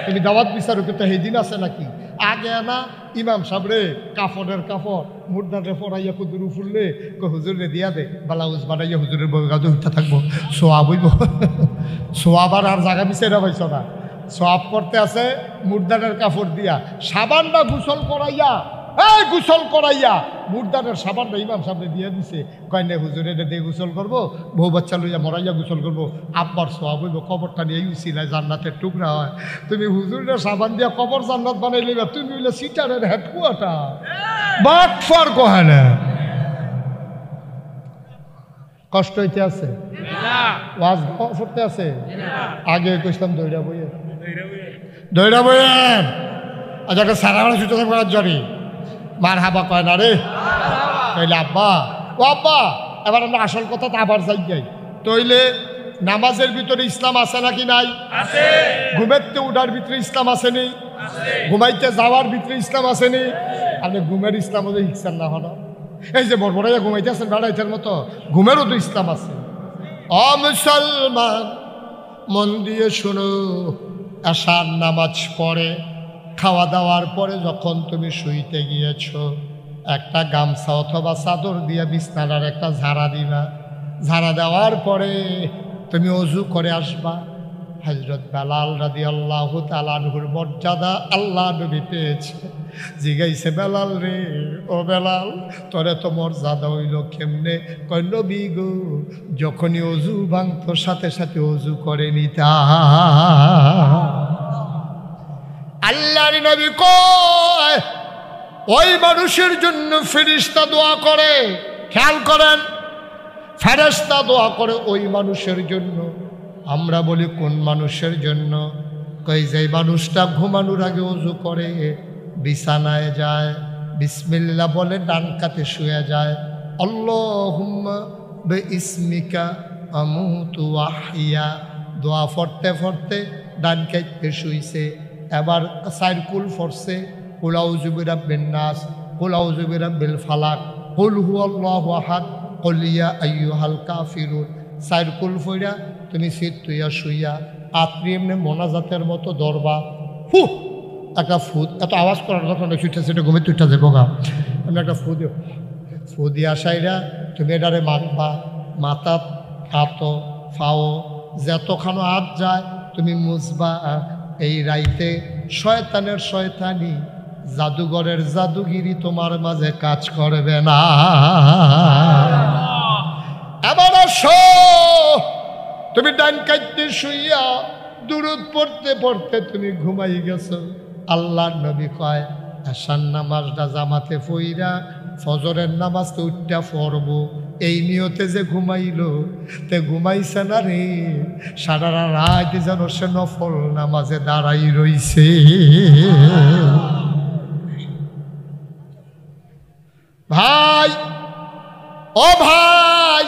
তুমি দাওয়াত বিচার তো সেই দিন আছে নাকি? আগে না ইমাম সাহেবরে কাপড়ের কাপড় মুর্দারে ফরাইয়া কুদুরু ফুললে হুজুরে দিয়া দে, ব্লাউজ বানাইয়া হুজুরের বউ গাছে উঠতে থাকবো, সোয়াব হইব। সোয়াব আর জায়গা বিচারা পাইছ না, সোয়াব করতে আছে মুর্দারের কাপড় দিয়া, সাবানটা গোসল করাইয়া মুর্দারের সাবানটা ইমাম সাহেবরে দিয়ে দিছে, কয় না হুজুরে দিয়ে গোসল করবো, বউ বাচ্চা লইয়া মরাইয়া গোসল করবো, আব্বার সোয়াব হইব, কবরটা নিয়ে উচিলায় জান্নাতের টুকরা হয়। তুমি হুজুরের সাবান দিয়া কবর জান্নাত বানাই লইবা, তুমি হইলে সিটারের হেডকুয়ার্টার বাটফার কহে না। কষ্ট হইতে আছে, ওয়াজ করতে আছে, আগে কইলাম দইরা বইয়ে আচ্ছা একটা সারা সুযোগ করার জরি মার হাবা কয় না রে, তাইলে আব্বা ও আব্বা এবার আমরা আসল কথা তো আবার যাই তইলে নামাজের ভিতরে ইসলাম আছে নাকি নাই? ঘুমেতে উঠার ভিতরে ইসলাম আসেনি? ঘুমাইতে যাওয়ার ভিতরে ইসলাম আসেনি? আপনি ঘুমের ইসলাম হলে ইসলাম না হলো, এই যে বড়বড়াইয়া ঘুমাইতে আছেন বেড়াইতের মতো, ঘুমেরও তো ইসলাম আছে। অ মুসলমান মন দিয়ে শুনো, আশার নামাজ পড়ে খাওয়া দাওয়ার পরে যখন তুমি শুইতে গিয়েছ, একটা গামছা অথবা চাদর দিয়ে বিছনাটার একটা ঝাড়া দিবা, ঝাড়া দেওয়ার পরে তুমি অজু করে আসবা। হযরত বেলাল রাদিয়াল্লাহু তাআলা আনহুর মর্যাদা আল্লাহ নবী পেয়েছে, জিগাইছে বেলাল রে, ও বেলাল তোরে তো মর্যাদা হইল কেমনে? কয় নবী গো, যখনই অজু ভাঙতো সাথে সাথে অজু করে নিতা। আল্লাহর নবী কয় ওই মানুষের জন্য ফেরেশতা দোয়া করে, খেয়াল করেন, ফেরেশতা দোয়া করে ওই মানুষের জন্য। আমরা বলি কোন মানুষের জন্য? কই যে মানুষটা ঘুমানোর আগে ওযু করে, বিছানায় যায়, বিসমিল্লাহ বলে ডান কাতে শুয়ে যায়, আল্লাহুম্মা বিইসমিকা আমুতু ওয়া আহইয়া দোয়া পড়তে পড়তে ডান কাতে শুইছে। এবার সাইরকুল ফরছে, কুল আউযু বিরাব্বিন নাস, কুল আউযু বিরাব্বিল ফালাক, কুল হুয়াল্লাহু আহাদ, কুল ইয়া আইয়ুহাল কাফিরুন। সাইরকুল ফইরা তুমি সিট তুইয়া শুইয়া আপনি এমনি মোনাজাতের মতো দরবা, ফু একটা ফুদ, এত আওয়াজ করার কথা নয়, ছুটে সেটা ঘুমে তুইটা যাবো গা, আমি একটা ফু দিয়া সাইরা তুমি এটারে মাখবা, মাথা হাত ফাও যতখানো হাত যায় তুমি মুছবা। এই রাইতে শয়তানের শয়তানি জাদুঘরের জাদুগিরি তোমার মাঝে কাজ করবে না। এবার আসো, তুমি ডান কাইতে শুইয়া দুরূদ পড়তে পড়তে তুমি ঘুমাই গেছো। আল্লাহর নবী কয় আশার নামাজটা জামাতে পইরা ফজরের নামাজকে উঠটা পড়বো, এই নিয়তে যে ঘুমাইলো তে ঘুমাইছে না রে, সারা রাত যেন সে নফল নামাজে দাঁড়াই রইছে। ভাই ও ভাই,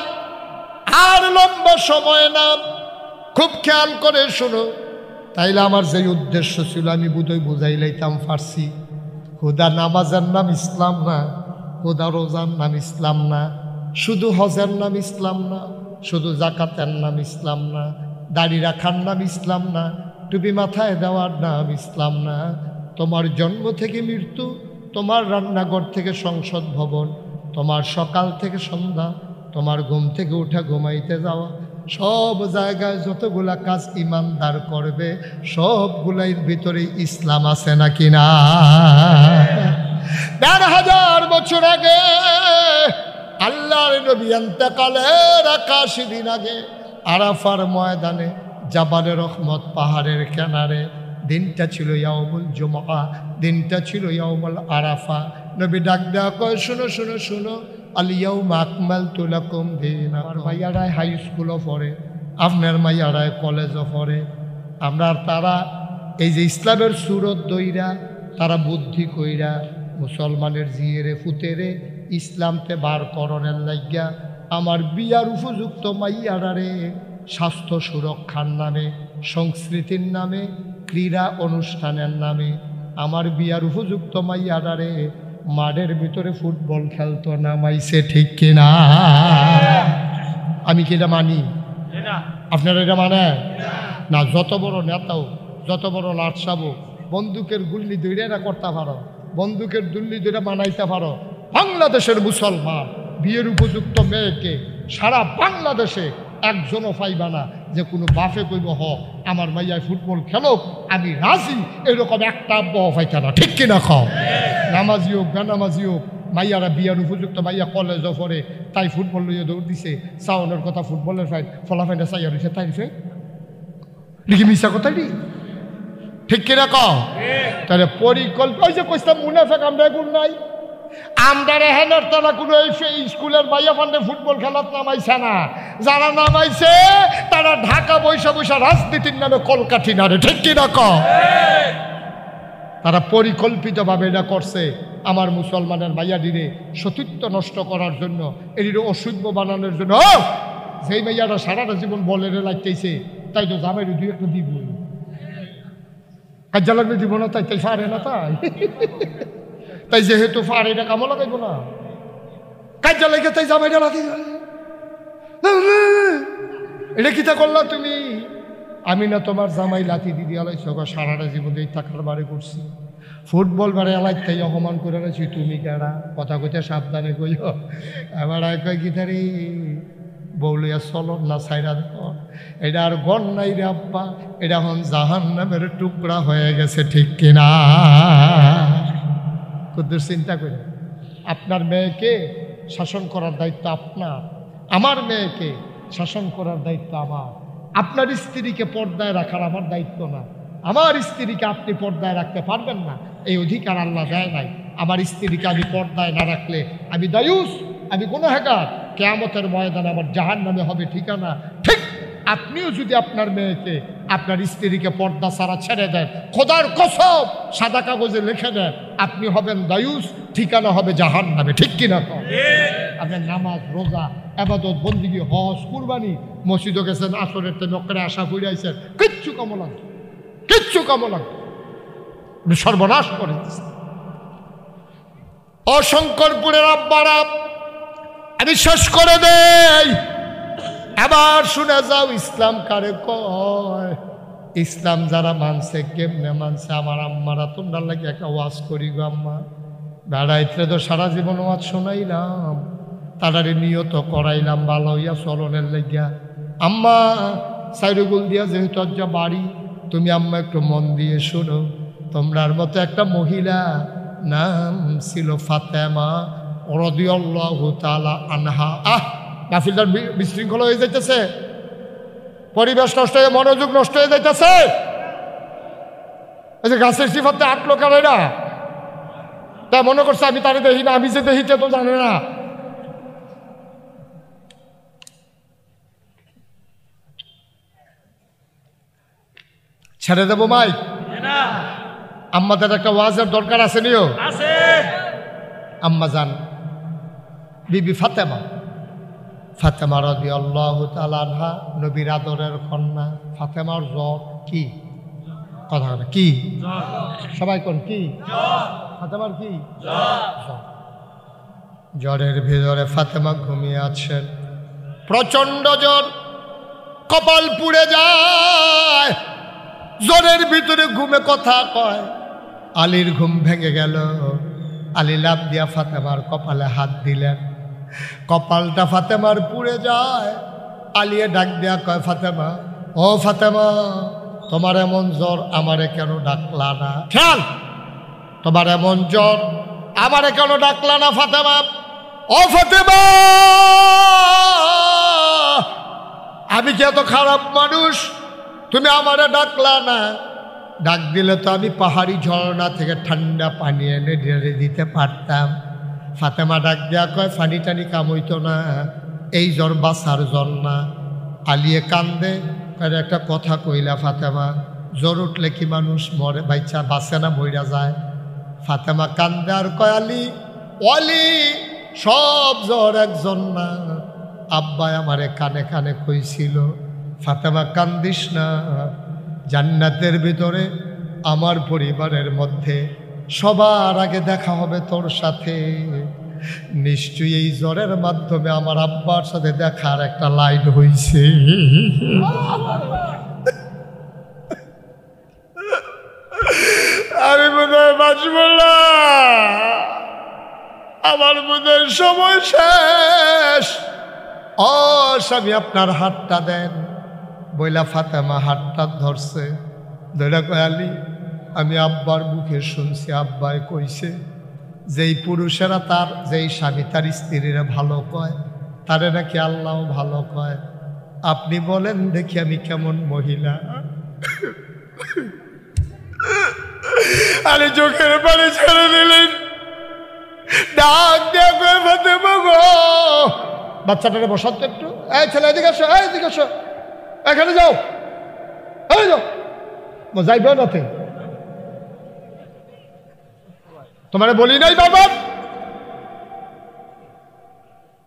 আর লম্বা সময় না, খুব খেয়াল করে শোনো। তাইলে আমার যে উদ্দেশ্য ছিল আমি বোধহয় বুঝাই লাইতাম পারছি। খোদা নামাজের নাম ইসলাম না, খোদা রোজার নাম ইসলাম না, শুধু হজের নাম ইসলাম না, শুধু জাকাতের নাম ইসলাম না, দাড়ি রাখার নাম ইসলাম না, টুপি মাথায় দেওয়ার নাম ইসলাম না। তোমার জন্ম থেকে মৃত্যু, তোমার রান্নাঘর থেকে সংসদ ভবন, তোমার সকাল থেকে সন্ধ্যা, তোমার ঘুম থেকে উঠে ঘুমাইতে যাওয়া, সব জায়গায় যতগুলা কাজ ইমানদার করবে সবগুলাই ভিতরে ইসলাম আছে নাকি না? ১,৫০০ বছর আগে আল্লাহর নবী ইন্তেকালের ৮১ দিন আগে আরাফার ময়দানে জাবালে রহমত পাহাড়ের কিনারে, দিনটা ছিল ইয়াউমুল জুমআ, দিনটা ছিল ইয়াউমুল আরাফা। নবী ডাক দেওয়া কয়, শুনো শুনো শুনো, আল ইয়াউমা আকমালতু লাকুম দীনাকুম। আমার মাইয়ারায় হাই স্কুলও পড়ে, আপনার মাইয়ারায় কলেজও পড়ে। আমরা তারা এই যে ইসলামের সুরত দইরা, তারা বুদ্ধি কইরা মুসলমানের জিয়েরে ফুতেরে ইসলামতে বার করণের লাগিয়া আমার বিয়ার উপযুক্ত মাইয়ারারে স্বাস্থ্য সুরক্ষার নামে, সংস্কৃতির নামে, ক্রীড়া অনুষ্ঠানের নামে আমার বিয়ার উপযুক্ত মাইয়ারারে মাঠের ভিতরে ফুটবল খেলতো নামাইছে, ঠিক কিনা? আমি কি এটা মানি? আপনারা এটা মানে না? যত বড় নেতাও, যত বড় লাটসাবো, বন্দুকের গুল্লি দৈরে না করতে পারো, বন্দুকের দুল্লি দৈরে মানাইতে পারো। বাংলাদেশের মুসলমান বিয়ের উপযুক্ত মেয়েকে সারা বাংলাদেশে একজনও পাইবা না যে কোনো বাপে কইব হ আমার মাইয়ায় ফুটবল খেলোক আমি রাজি, এরকম একটা আব্বাও পাইতা না, ঠিক কিনা? খাও নামাজি হোক বেনামাজি হোক, মাইয়ারা বিয়ার উপযুক্ত, মাইয়া কলেজও পড়ে, তাই ফুটবল লইয়ে দৌড় দিছে। সাউনের কথা ফুটবলের ফাইন, ফলাফাইনটা চাইয়া রয়েছে, তাই ফে লিখি মিশা কথা দি, ঠিক কিনা? কও তাহলে পরিকল্পনা, ওই যে কইতাম মুনাফেক আমরা গুণ নাই, আমরা রেহেনের তারা কোনো স্কুলের মাইয়া ফান্ডে ফুটবল খেলার নামাইছে না। যারা নামাইছে তারা ঢাকা বৈশা বৈশা রাজনীতির নামে কলকাঠি নাড়ে, ঠিক কিনা? ক তারা পরিকল্পিতভাবে এটা করছে আমার মুসলমানের মাইয়া দিনে সতীত্ব নষ্ট করার জন্য, এটির অশুদ্ধ বানানোর জন্য। যেই মাইয়াটা সারাটা জীবন বলের লাগতেছে, তাই তো জামাইরে দুই একটা দিব, কাজা লাগবে দিব না, তাই তাই পারে না, তাই যেহেতু পারে এটা কামও লাগাইব না, কাজা লাগে তাই জামাইটা লাগে। এটা কিতা করলা তুমি? আমি না তোমার জামাই লাথি দিদি আলাই সারাটা জীবন এই টাকার বারে করছি, ফুটবল বারে আলাই তাই অপমান করে রাখছি, তুমি কেডা? কথা কইতে সাবধানে কইও। এবার কয় গীতারে বউলিয়া চল না সাইরা দেখো, এটা আর গণ নাই রে আব্বা, এটা এখন জাহান্নামের টুকরা হয়ে গেছে, ঠিক কিনা? কুদ্দুর চিন্তা করে আপনার মেয়েকে শাসন করার দায়িত্ব আপনার, আমার মেয়েকে শাসন করার দায়িত্ব আমার। আপনার স্ত্রীকে পর্দায় রাখার আমার দায়িত্ব না, আমার স্ত্রীকে আপনি পর্দায় রাখতে পারবেন না, এই অধিকার আল্লাহ দেয় নাই। আমার স্ত্রীকে আমি পর্দায় না রাখলে আমি দায়ুস, আমি গুনাহগার, কিয়ামতের ময়দানে আমার জাহান্নামে হবে ঠিকানা। ঠিক আপনিও যদি আপনার মেয়েকে, আপনার স্ত্রীকে পর্দা ছাড়া ছেড়ে দেন, খোদার কসম সাদা কাগজে লিখে দেন, আপনি হবেন দায়ুস, ঠিকানা হবে জাহান্নামে, ঠিক কিনা? আপনার নামাজ রোজা ইবাদত বন্দেগী হজ কুরবানি, মসজিদে গেছেন, আসরের নকরে আশা করে আইছেন, কিচ্ছু কামো লাগবে, কিচ্ছু কামো লাগবে, সর্বনাশ করে দিচ্ছে। অশঙ্করপুরের আব্বারা আমি শেষ করে দেই, এবার শুনে যাও ইসলাম কারে কয়। ইসলাম যারা মানছে কেমনে মানছে, আমার আম্মারা তোমরা লাগে একটা ওয়াজ করি গো আম্মা, বেড়াইতে তো সারা জীবন ওয়াজ শোনাইলাম, তারারে নিয়ত করাইলাম ভালো হইয়া চলনের লাগিয়া। আম্মা সাইরুগুল দিয়া যেহেতু যা বাড়ি, তুমি আম্মা একটু মন দিয়ে শোনো, তোমরার মতো একটা মহিলা নাম ছিল ফাতেমা রাদিয়াল্লাহু তাআলা আনহা। মাহফিলটার বিশৃঙ্খলা হয়ে যাইতেছে, পরিবেশ নষ্ট হয়ে, মনোযোগ নষ্ট হয়ে যাইতেছে। এই যে গাছের সিফাতে আটলো কারেরা, তা মনে করছে আমি তারে দেখি না, আমি যে দেখিতে তো জানে না। ছেড়ে দেবো মাইক? আম্মাদের একটা ওয়াজের দরকার আছে নিও। আম্মা জান বিবি ফাতেমা, ফাতেমা রাদিয়াল্লাহু তাআলা আনহা নবীর আদরের কন্যা। ফাতেমার জ্বর কি? কথা কথা কি? সবাই কোন কি? ফাতেমার কি জ্বর? জ্বরের ভিতরে ফাতেমা ঘুমিয়ে আছেন, প্রচন্ড জ্বর, কপাল পুড়ে যায়। জ্বরের ভিতরে ঘুমে কথা কয়। আলীর ঘুম ভেঙে গেল। আলী লাফ দিয়া ফাতেমার কপালে হাত দিলেন, কপালটা ফাতেমার পুড়ে যায়। আলিয়ে ডাক দিয়া কয়, ফাতেমা, ও ফাতেমা, তোমার এমন জ্বর, আমারে কেন ডাকলা না? খেয়াল, তোমার এমন জ্বর, আমারে কেন ডাকলা না ফাতেমা? ও ফাতেমা, আমি কি এত খারাপ মানুষ তুমি আমারে ডাকলা না? ডাক দিলে তো আমি পাহাড়ি ঝর্ণা থেকে ঠান্ডা পানি এনে ঢেলে দিতে পারতাম। ফাতেমা ডাক দেয়া কয়, পানি টানি কাম হইতো না, এই জ্বর বাসার জ্বর না। আলিয়ে কান্দে, একটা কথা কইলা ফাতেমা, জ্বর উঠলে কি মানুষ মরে বাইচা বাঁচে না মইরা যায়? ফাতেমা কান্দে আর কয়, আলী অলি, সব জ্বর একজন না। আব্বাই আমারে কানে কানে কইছিল, ফাতেমা কান্দিস না, জান্নাতের ভিতরে আমার পরিবারের মধ্যে সবার আগে দেখা হবে তোর সাথে। নিশ্চয়ই এই জ্বরের মাধ্যমে আমার আব্বার সাথে দেখার একটা লাইন হইছে। আমি বোধহয় বাঁচব না, আমার বোধহয় সময় শেষ। ও স্বামী, আপনার হাতটা দেন। বইলা ফাতেমা হাতটা ধরছে, ধরে কয়, আলী, আমি আব্বার মুখে শুনছি, আব্বাই কইছে যেই পুরুষেরা তার, যেই স্বামী তার স্ত্রীরা ভালো কয়, তারে নাকি আল্লাহ ভালো কয়। আপনি বলেন দেখি আমি কেমন মহিলা? আরে চোখের পানি ছেড়ে দিলেন, ডাক দিয়ে কয়, ফাতেমা গো, বাচ্চাটারে বসাতে একটু, এই ছেলে এদিকে আসো, এদিকে আসো, এখানে যাও, এই যাও, যাইবে নাতে, তোমারে বলি নাই বাবা?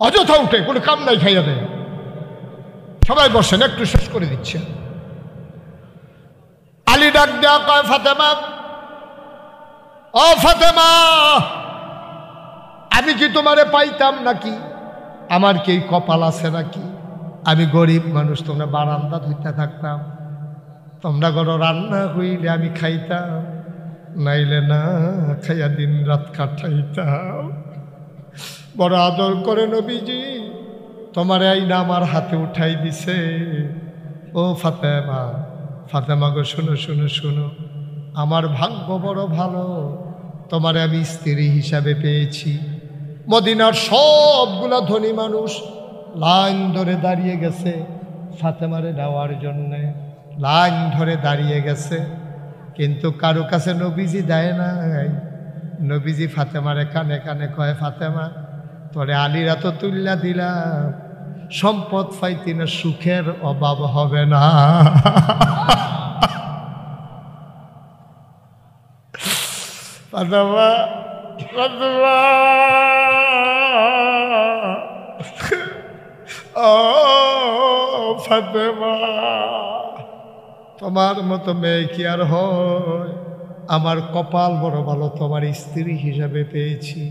অযথা উঠে কোনো কাম নাই, খাইয়া দেয়। সবাই বসেন, একটু শেষ করে দিচ্ছে। আলী ডাক দেয়া কয়, ফাতেমা, ও ফাতেমা, আমি কি তোমারে পাইতাম নাকি? আমার কি কপাল আছে নাকি? আমি গরিব মানুষ, তোমরা বারান্দা ধুইতে থাকতাম, তোমরা ঘর রান্না হইলে আমি খাইতাম, নাইলে না খাইয়া দিন রাত কাটাইতাম। বড় আদর করে নবীজি তোমার এই না আমার হাতে উঠাই দিছে। ও ফাতেমা, ফাতেমা গো, শুনো শুনো শুনো, আমার ভাগ্য বড় ভালো, তোমারে আমি স্ত্রী হিসাবে পেয়েছি। মদিনার সবগুলা ধনী মানুষ লাইন ধরে দাঁড়িয়ে গেছে ফাতেমারে নেওয়ার জন্যে, লাইন ধরে দাঁড়িয়ে গেছে, কিন্তু কারো কাছে নবীজি দেয় নাই। নবীজি ফাতেমারে কানে কানে কয়, ফাতেমা, তোরে আলীরা তো তুল্লা দিলাম, সম্পদ পাইতি না, সুখের অভাব হবে না। ফাতেমা, ফাতেমা, ও ফাতেমা, তোমার মতো মেয়ে কি আর হয়? আমার কপাল বড় ভালো, তোমার স্ত্রী হিসাবে পেয়েছি।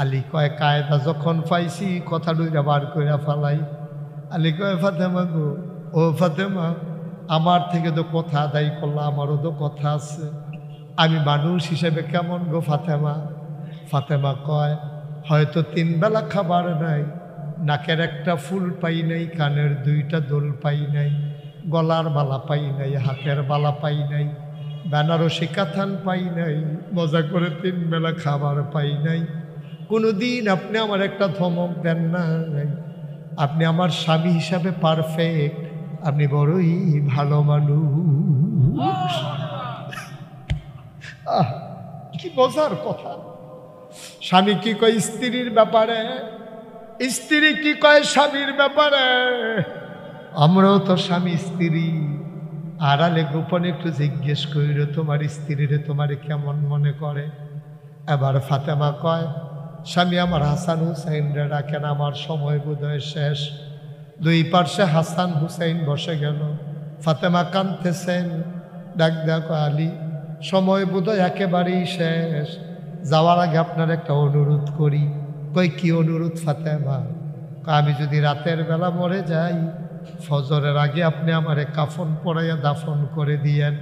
আলী কয়, কায়দা যখন পাইছি কথা ডুইরা বার কইরা ফালাই। আলী কয়, ফাতেমা গো, ও ফাতেমা, আমার থেকে তো কথা আদায় করলা, আমারও তো কথা আছে, আমি মানুষ হিসেবে কেমন গো ফাতেমা? ফাতেমা কয়, হয়তো 3 বেলা খাবার নাই, নাকের একটা ফুল পাই নাই, কানের 2টা দোল পাই নাই, গলার বালা পাই নাই, হাতের বালা পাই নাই, বেনারসি কাথান পাই নাই, মজা করে 3 বেলা খাবার পাই নাই। কোনোদিন আপনি আমার একটা ধমক দেন নাই। আপনি আমার স্বামী হিসাবে পারফেক্ট, আপনি বড়ই ভালো মানুষ। কি মজার কথা! স্বামী কি কয় স্ত্রীর ব্যাপারে, স্ত্রী কি কয় স্বামীর ব্যাপারে। আমরাও তো স্বামী স্ত্রী, আড়ালে গোপনে একটু জিজ্ঞেস করিল তোমার স্ত্রীরে তোমারে কেমন মনে করে। এবার ফাতেমা কয় স্বামী আমার হাসান হুসাইনরা রাখেন, আমার সময় বোধহয় শেষ। দুই পার্শ্বে হাসান হুসাইন বসে গেল। ফাতেমা কাঁদতেছেন, ডাক দেখো আলী সময় বোধহয় একেবারেই শেষ, যাওয়ার আগে আপনার একটা অনুরোধ করি। কই কি অনুরোধ ফাতেমা? আমি যদি রাতের বেলা মরে যাই, ফজরের আগে আপনি আমারে কাফন পরাইয়া দাফন করে দিয়েন।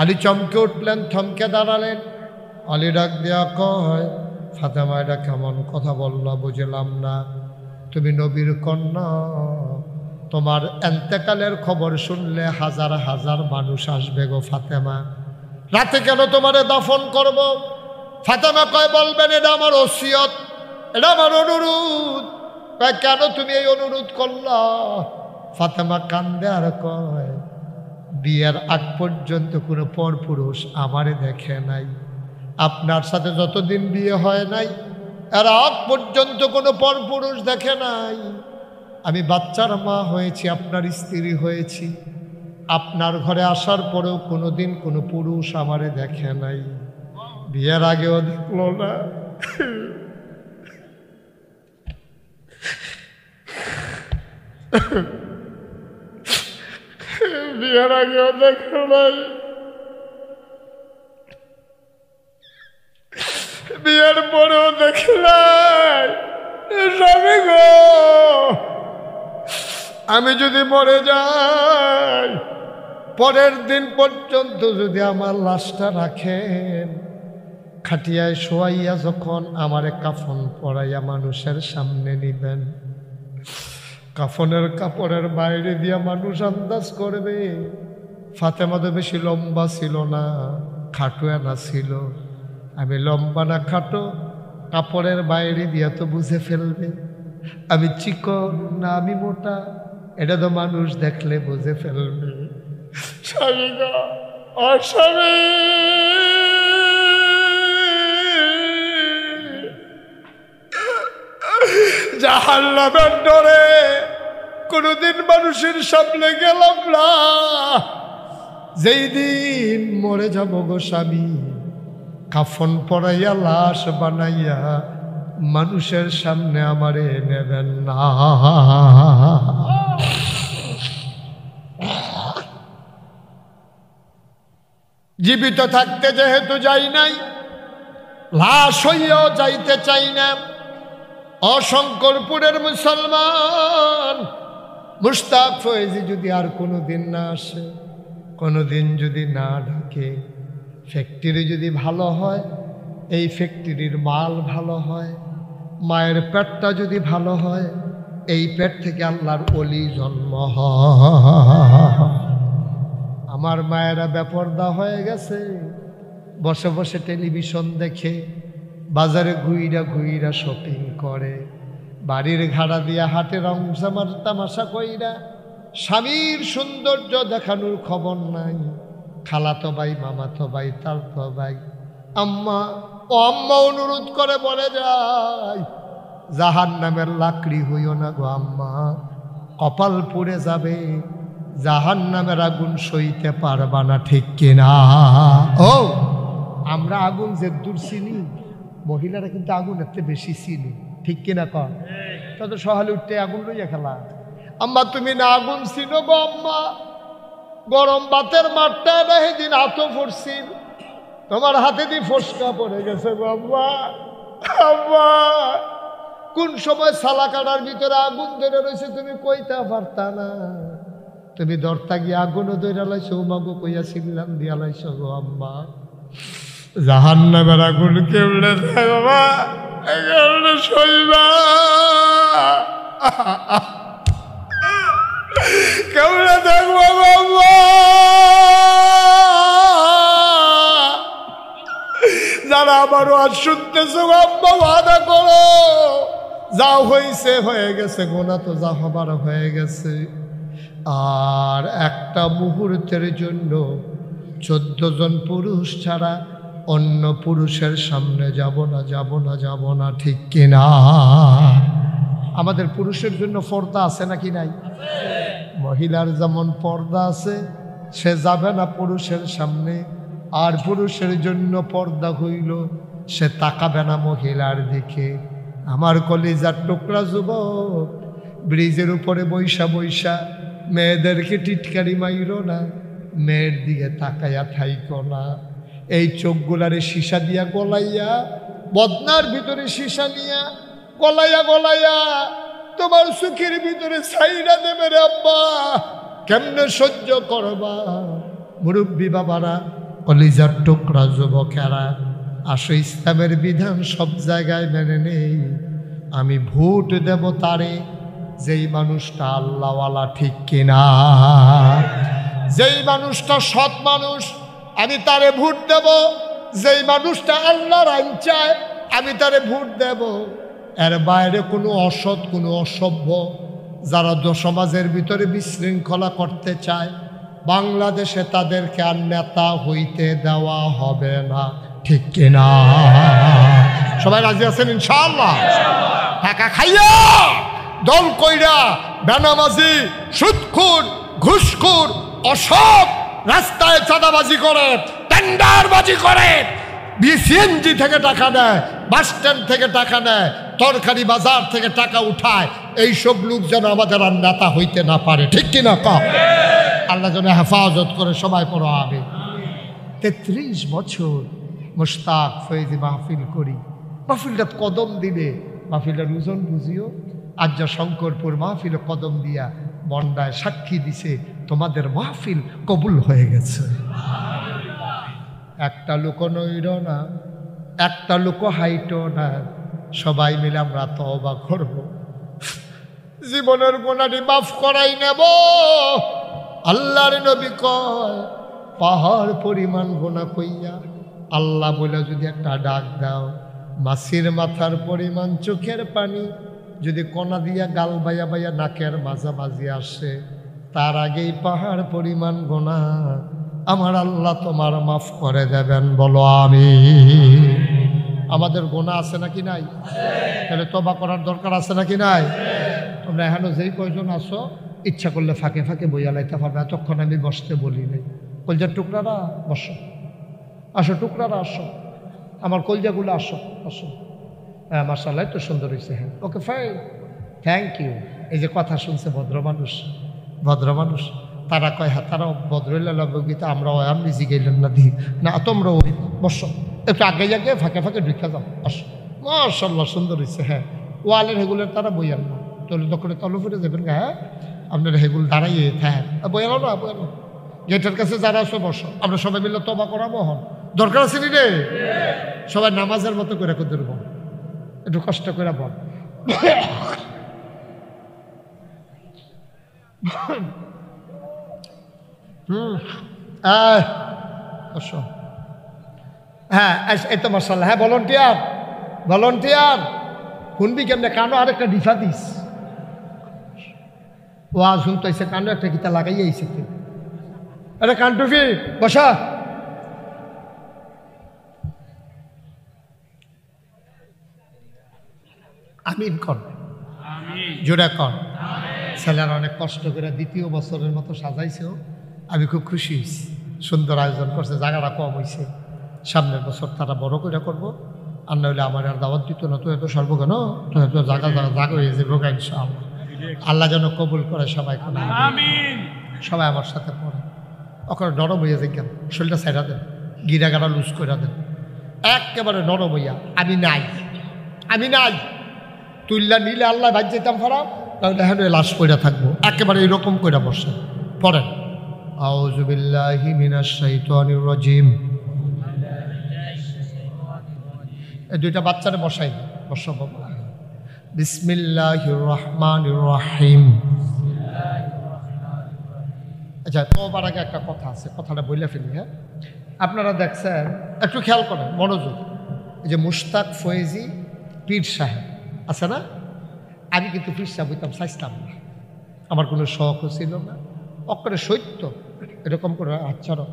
আলী চমকে উঠলেন, থমকে দাঁড়ালেন। আলী ডাক দেয়া কয় ফাতেমা এটা কেমন কথা বললা, বুঝলাম না। তুমি নবীর কন্যা, তোমার এন্তেকালের খবর শুনলে হাজার হাজার মানুষ আসবে গো ফাতেমা, রাতে কেন তোমারে দাফন করব? ফাতেমা কয় বলবেন এটা আমার ওসিয়ত, এটা আমার অনুরোধ। কয় কেন তুমি এই অনুরোধ করলা? ফাতেমা কান্দে আর কয় বিয়ের আগ পর্যন্ত কোনো পরপুরুষ আমারে দেখে নাই, আপনার সাথে যতদিন বিয়ে হয় নাই এর আগ পর্যন্ত কোনো পরপুরুষ দেখে নাই। আমি বাচ্চার মা হয়েছি, আপনার স্ত্রী হয়েছি, আপনার ঘরে আসার পরেও কোনোদিন কোনো পুরুষ আমারে দেখে নাই, বিয়ের আগেও দেখলো না, বিয়ের আগেও দেখলো নাই, বিয়ের পরেও দেখলাই। স্বামী গো, আমি যদি মরে যাই, পরের দিন পর্যন্ত যদি আমার লাশটা রাখেন, খাটিয়ায় শোয়াইয়া যখন আমারে কাফন পরাইয়া মানুষের সামনে নিবেন, কাফনের কাপড়ের বাইরে দিয়া মানুষ আন্দাজ করবে ফাতেমা তো বেশি লম্বা ছিল না, খাটো না ছিল। আমি লম্বা না খাটো, কাপড়ের বাইরে দিয়া তো বুঝে ফেলবে আমি চিকন না আমি মোটা, এটা তো মানুষ দেখলে বুঝে ফেলবে। স্বামী গো, অস্বামী জাহান্নামের ডরে কোনোদিন মানুষের সামনে গেলাম না। যেই দিন মরে যাব গো স্বামী, কাফন পরাইয়া লাশ বানাইয়া মানুষের সামনে আমারে নেবেন না। জীবিত থাকতে যেহেতু যাই নাই, লাশ হইয়াও যাইতে চাই না। অশঙ্করপুরের মুসলমান মুশতাক ফয়েজি যদি আর কোনোদিন না আসে, কোনোদিন যদি না ডাকে, ফ্যাক্টরি যদি ভালো হয়, এই ফ্যাক্টরির মাল ভালো হয়, মায়ের পেটটা যদি ভালো হয়, এই পেট থেকে আল্লাহর ওলি জন্ম হয়। আমার মায়েরা বেপরদা হয়ে গেছে, বসে বসে টেলিভিশন দেখে, বাজারে ঘুইরা ঘুইরা শপিং করে, বাড়ির ভাড়া দিয়া হাটে রং তামাশা কইরা, স্বামীর সৌন্দর্য দেখানোর খবর নাই। খালাতো ভাই, মামাতো ভাই, তালতো ভাই, আম্মা ও আম্মা অনুরোধ করে বলে যায় জাহান্নামের লাকড়ি হইও না গো আম্মা, কপাল পুড়ে যাবে, জাহান্নামের আগুন সইতে পারবা না, ঠিক কিনা? ও আমরা আগুন যে দূর চিনি, মহিলারা কিন্তু আগুন এত বেশি চিনি, ঠিক কিনা? কর তত সকালে উঠতে আগুন লইয়া খেলা। আম্মা তুমি না আগুন চিনো গো আম্মা, গরম ভাতের মাঠটা সেদিন হাতও পড়ছিল, তোমার হাতে দিয়ে ফসকা পড়ে গেছে গো আম্মা। আম্মা কোন সময় সালা কাটার ভিতরে আগুন ধরে রয়েছে তুমি কইতা পারতা না, তুমি দরতা গিয়ে আগুনও ধরে লাইছো, মাগো কইয়া ছিলাম দিয়া লাইছো গো আম্মা। জাহান্নামের আগুন কেমনে যায় বাবা, কেমনে সইবা, কেমনে দেখবো বাবা? যারা আমারও আজ শুনতেছো আম্মা, ওয়াদা করো, যা হয়েছে হয়ে গেছে, গোনা তো যা হবার হয়ে গেছে, আর একটা মুহূর্তের জন্য 14 জন পুরুষ ছাড়া অন্য পুরুষের সামনে যাব না, যাব না, যাব না, ঠিক কিনা? আমাদের পুরুষের জন্য পর্দা আছে নাকি নাই? মহিলার যেমন পর্দা আছে, সে যাবে না পুরুষের সামনে, আর পুরুষের জন্য পর্দা হইল, সে তাকাবে না মহিলার দিকে। আমার কলিজার টুকরা যুবক, ব্রিজের উপরে বৈশা বৈশা মেয়েদেরকে টিটকারি মাইরো না, মেয়ের দিকে তাকাইয়া থাইকো না। এই চোখগুলারে সীসা দিয়া গলাইয়া, বদনার ভিতরে সীসা নিয়া গলাইয়া গলাইয়া তোমার সুখের ভিতরে ছাইরা দেবে রে আব্বা। কেমনে সহ্য করবা? মুরব্বী বাবারা, কলিজার টুকরা যুবকেরা, আসো ইসলামের বিধান সব জায়গায় মেনে নেই। আমি ভোট দেব তারে যেই মানুষটা আল্লাহওয়ালা, ঠিক কিনা? যেই মানুষটা সৎ মানুষ আমি তারে ভোট দেব, যেই মানুষটা আল্লাহর আইন চায় আমি তারে ভোট দেব। এর বাইরে কোনো অসৎ, কোনো অসভ্য যারা সমাজের ভিতরে বিশৃঙ্খলা করতে চায়, বাংলাদেশে তাদেরকে আর নেতা হইতে দেওয়া হবে না, ঠিক কিনা? সবাই রাজি আছেন ইনশাআল্লাহ? টাকা খাইয়া দল কইরা বেনামাজি, সুদখোর, ঘুষখোর, অসৎ, রাস্তায় চাঁদাবাজি করে, টেন্ডারবাজি করে, বিসিএনজি থেকে টাকা নেয়, বাস স্ট্যান্ড থেকে টাকা নেয়, তরকারি বাজার থেকে টাকা উঠায়, এইসব লোক যেন আমাদের আর নেতা হইতে না পারে, ঠিক কিনা? আল্লাহ যেন হেফাজত করে। সবাই পড়ো আমিন। 33 বছর মুশতাক ফয়েজি মাহফিল করি। মাহফিলটা কদম দিলে মাহফিলটার ওজন বুঝিও। আজ যা শঙ্করপুর মাহফিল কদম দিয়া মন্ডায় সাক্ষী দিছে তোমাদের মাহফিল কবুল হয়ে গেছে। একটা লোক নইর না, একটা লোক হাইট না, সবাই মিলে আমরা তওবা করব, জীবনের গুনাহটি মাফ করাই নেব। আল্লাহর নবী কয়, পাহাড় পরিমাণ গুনাহ কইয়া আল্লাহ বলে যদি একটা ডাক দাও, মাছির মাথার পরিমাণ চোখের পানি যদি কণা দিয়া গাল বাইয়া বাইয়া নাকের মাঝামাঝি আসে, তার আগেই পাহাড় পরিমাণ গুনাহ আমার আল্লাহ তোমার মাফ করে দেবেন। বলো আমিন। আমাদের গুনাহ আছে নাকি নাই? তাহলে তওবা করার দরকার আছে নাকি নাই? তোমরা এখনো যেই কয়জন আসো, ইচ্ছা করলে ফাঁকে ফাঁকে বইয়া লাইতে পারবে। এতক্ষণ আমি বসতে বলি নাই। কলজার টুকরারা বসো, আসো টুকরারা আসো, আমার কলজাগুলো আসো, আসো। হ্যাঁ মাশাআল্লাহ, তো সুন্দর হয়েছে। হ্যাঁ ওকে ফাইন, থ্যাংক ইউ। এই যে কথা শুনছে ভদ্র মানুষ, ভদ্র মানুষ, তারা কয় হ্যাঁ তারাও ভদ্র গীতা, আমরাও আপনি জিগাইলেন না দি না, তোমরাও বসো, একটু আগে আগে ফাঁকে ফাঁকে ঢুকে যাও, আসো। মাশাআল্লাহ সুন্দর হয়েছে। হ্যাঁ ওয়ালের হেগুলের তারা বইয়ান না, তলে দখলে তলে ফিরে যাবেন। হ্যাঁ আপনার হেগুল দাঁড়াইয়ে হ্যাঁ বইয়ালো না, বইয়ালো। গেটের কাছে যারা আসো বসো, আমরা সবাই মিলে তওবা করাবো। হন দরকার আছে রে, সবাই নামাজের মতো করে করব, একটু কষ্ট করে বল। হ্যাঁ এই তো মাশাআল্লাহ। হ্যাঁ ভলান্টিয়ার, ভলান্টিয়ার শুনবি কেমনে? কানো আরেকটা ডিফা দিস, ওয়াজ শুনতেছে, কানো একটা গীতা লাগাইয়া আইছে। আরে কানটুফি বসা। আমিন কর, জোড়া কর। ছেলেরা অনেক কষ্ট করে দ্বিতীয় বছরের মতো সাজাইছেও, আমি খুব খুশি হয়েছি। সুন্দর আয়োজন করছে, জায়গাটা কম হয়েছে। সামনের বছর তারা বড় করে করবো, আর নইলে আমার আর দাওয়াত দিত না। তো এত সর্বজ্ঞান, তো এত জায়গা জায়গা হয়ে যাবে ইনশাআল্লাহ। আল্লাহ যেন কবুল করে সবাই। সবাই আমার সাথে পড়ে, ওখানে নরম হইয়া যায় কেন, শরীরটা ছাইড়া দেন, গিরা গাড়া লুজ করে দেন, একেবারে নরম হইয়া। আমি নাই, আমি নাই, তুইল্লা নিলে আল্লাহ ভাজ যেতাম খারাপ, তাহলে হ্যাঁ লাশ পইরা থাকবো। একেবারে এরকম কইরা বসে পড়েন। আউযু বিল্লাহি মিনাশ শাইতানির রাজিম। এই দুইটা বাচ্চারে বসাই, বসো বাবা। বিসমিল্লাহির রহমানির রহিম। আচ্ছা তওবার আগে একটা কথা আছে, কথাটা বইলা ফেলি। হ্যাঁ আপনারা দেখছেন, একটু খেয়াল করেন, মনোযোগ। এই যে মুশতাক ফয়েজি পীর সাহেব আছে না, আমি কিন্তু পীর সাহেব হইতাম চাইতাম না, আমার কোনো শখও ছিল না। অক্ষরে সত্য এরকম করে আচরণ,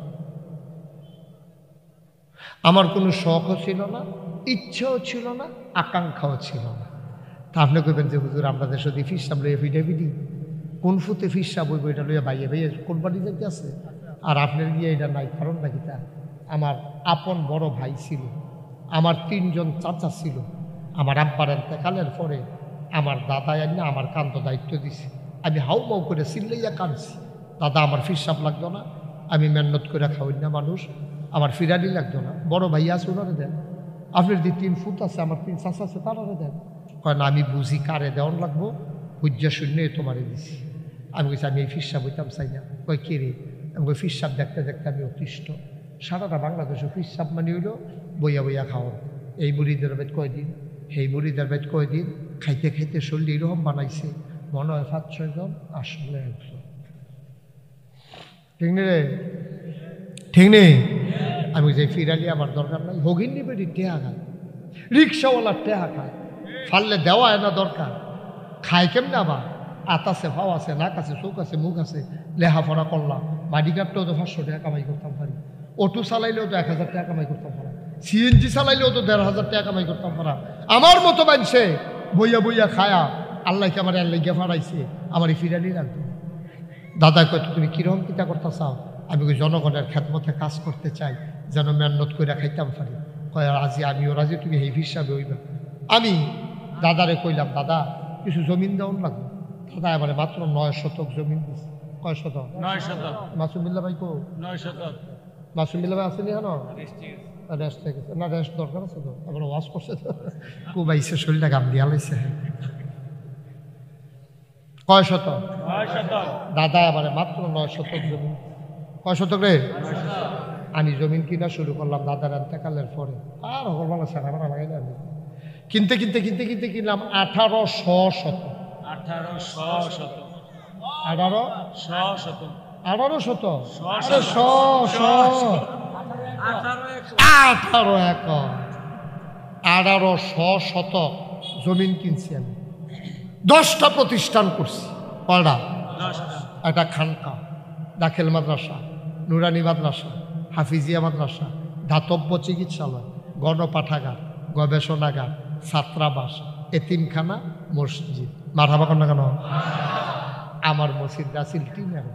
আমার কোনো শখও ছিল না, ইচ্ছাও ছিল না, আকাঙ্ক্ষাও ছিল না। তা আপনি কইবেন যে হুজুর আমরা দেশে দিয়ে ফির সাহেব লইয়া ফিডাফিডি, কোন ফুতে ফির সাহেব বইব এটা লইয়া বাইয়ে বাইয়ে কোরবানি যেতে আছে। আর আপনার গিয়ে এটা নাই, কারণ নাকি তা আমার আপন বড় ভাই ছিল, আমার 3 জন চাচা ছিল। আমার আব্বার এতেকালের পরে আমার দাদা না আমার কান্ত দায়িত্ব দিছে। আমি হাউ মাউ করে চিল্লাইয়া কাঁদছি, দাদা আমার ফিরসাপ লাগতো না, আমি মেহনত করে খাওয়াই না মানুষ, আমার ফিরানি লাগতো না, বড় ভাই আছে ওনারে দেন, আপনার যে 3 ফুট আছে আমার 3 চাচা আছে তারারে দেন। কয় না আমি বুঝি কারে দেওয়ান লাগবো, হুজ্জা শূন্য তোমারে দিছি। আমি বলছি আমি এই ফিরসাপ হইতাম চাই না। কয় কে রে? আমি কই ফিরসাপ দেখতে দেখতে আমি অতিষ্ঠ, সারাটা বাংলাদেশে ফিরসাপ মানে হইল বইয়া বইয়া খাওয়া। এই মুড়িদের বেদ কয়দিন, সেই মুড়িদের বেদ কয়দিন, খাইতে খাইতে শরীর এরকম বানাইছে, মনে হয় 5-6 জন, আসলে 100। ঠিক নেই রে? ঠিক নেই? আমি যে ফিরালি আমার দরকার নাই, হগিন নিবেদি টেহা খায়, রিক্সাওয়ালার টেহা খায়, ফাললে দেওয়া না দরকার, খায় কেমনে আবার? আত আছে, ভাও আছে, নাক আছে, চোখ আছে, মুখ আছে, লেহাপড়া করলাম, বাড়ি কাটলেও তো 500 টাকা কামাই করতাম পারি, অটো চালাইলেও তো 1000 টাকা কামাই করতাম পারা, সিএনজি চালাইলেও তো 1500 টাকা কামাই করতাম পারা। আমার মতো মানছে বইয়া বইয়া খায়া আল্লাহকে আমার আল্লাহকে ফাড়াইছে, আমার এই ফিরানি রাখবে। দাদা কয় তুমি কীরকম কিতা করতে চাও? আমি ওই জনগণের খেদমতে কাজ করতে চাই, যেন মেহনত করে খাইতাম পারি। কয় রাজি, আমিও রাজি, তুমি এই হিসাবে হইবা। আমি দাদারে কইলাম দাদা কিছু জমিন দেওয়ান লাগবে। দাদা এবারে মাত্র 9 শতক জমিন দিচ্ছে। কয় শতক? 9 শতক। মাসুমিল্লা ভাই কো? 9 শতক। মাসুমিল্লা ভাই আসেনি কেন? রেস্ট থেকে না, রেস্ট দরকার আছে তো, আবার ওয়াশ করছে তো, কুবাইছে শরীরটা গাম দিয়া লাইছে। কয় শতক? 9 শতক। দাদা এবারে মাত্র 9 শতক জমিন। কয় শতক রে? আমি জমিন কিনা শুরু করলাম দাদার এতেকালের পরে। আর হলবালা সারা বাড়া লাগাই না, কিনতে কিনতে কিনতে কিনতে কিনলাম 1800 শতক। 1800 শতক। 1800 শতক। 1800 শতক জমিন কিনছি আমি। 10টা প্রতিষ্ঠান করছি। কয়টা? 10টা। একটা খানকা, দাখিল মাদ্রাসা, নুরানি মাদ্রাসা, হাফিজিয়া মাদ্রাসা, ধাতব্য চিকিৎসালয়, গণপাঠাগার, গবেষণাগার, ছাত্রাবাস, এতিমখানা, মসজিদ। মাথাবা কন্যা কেন? আমার মসজিদ রাসিল টিনের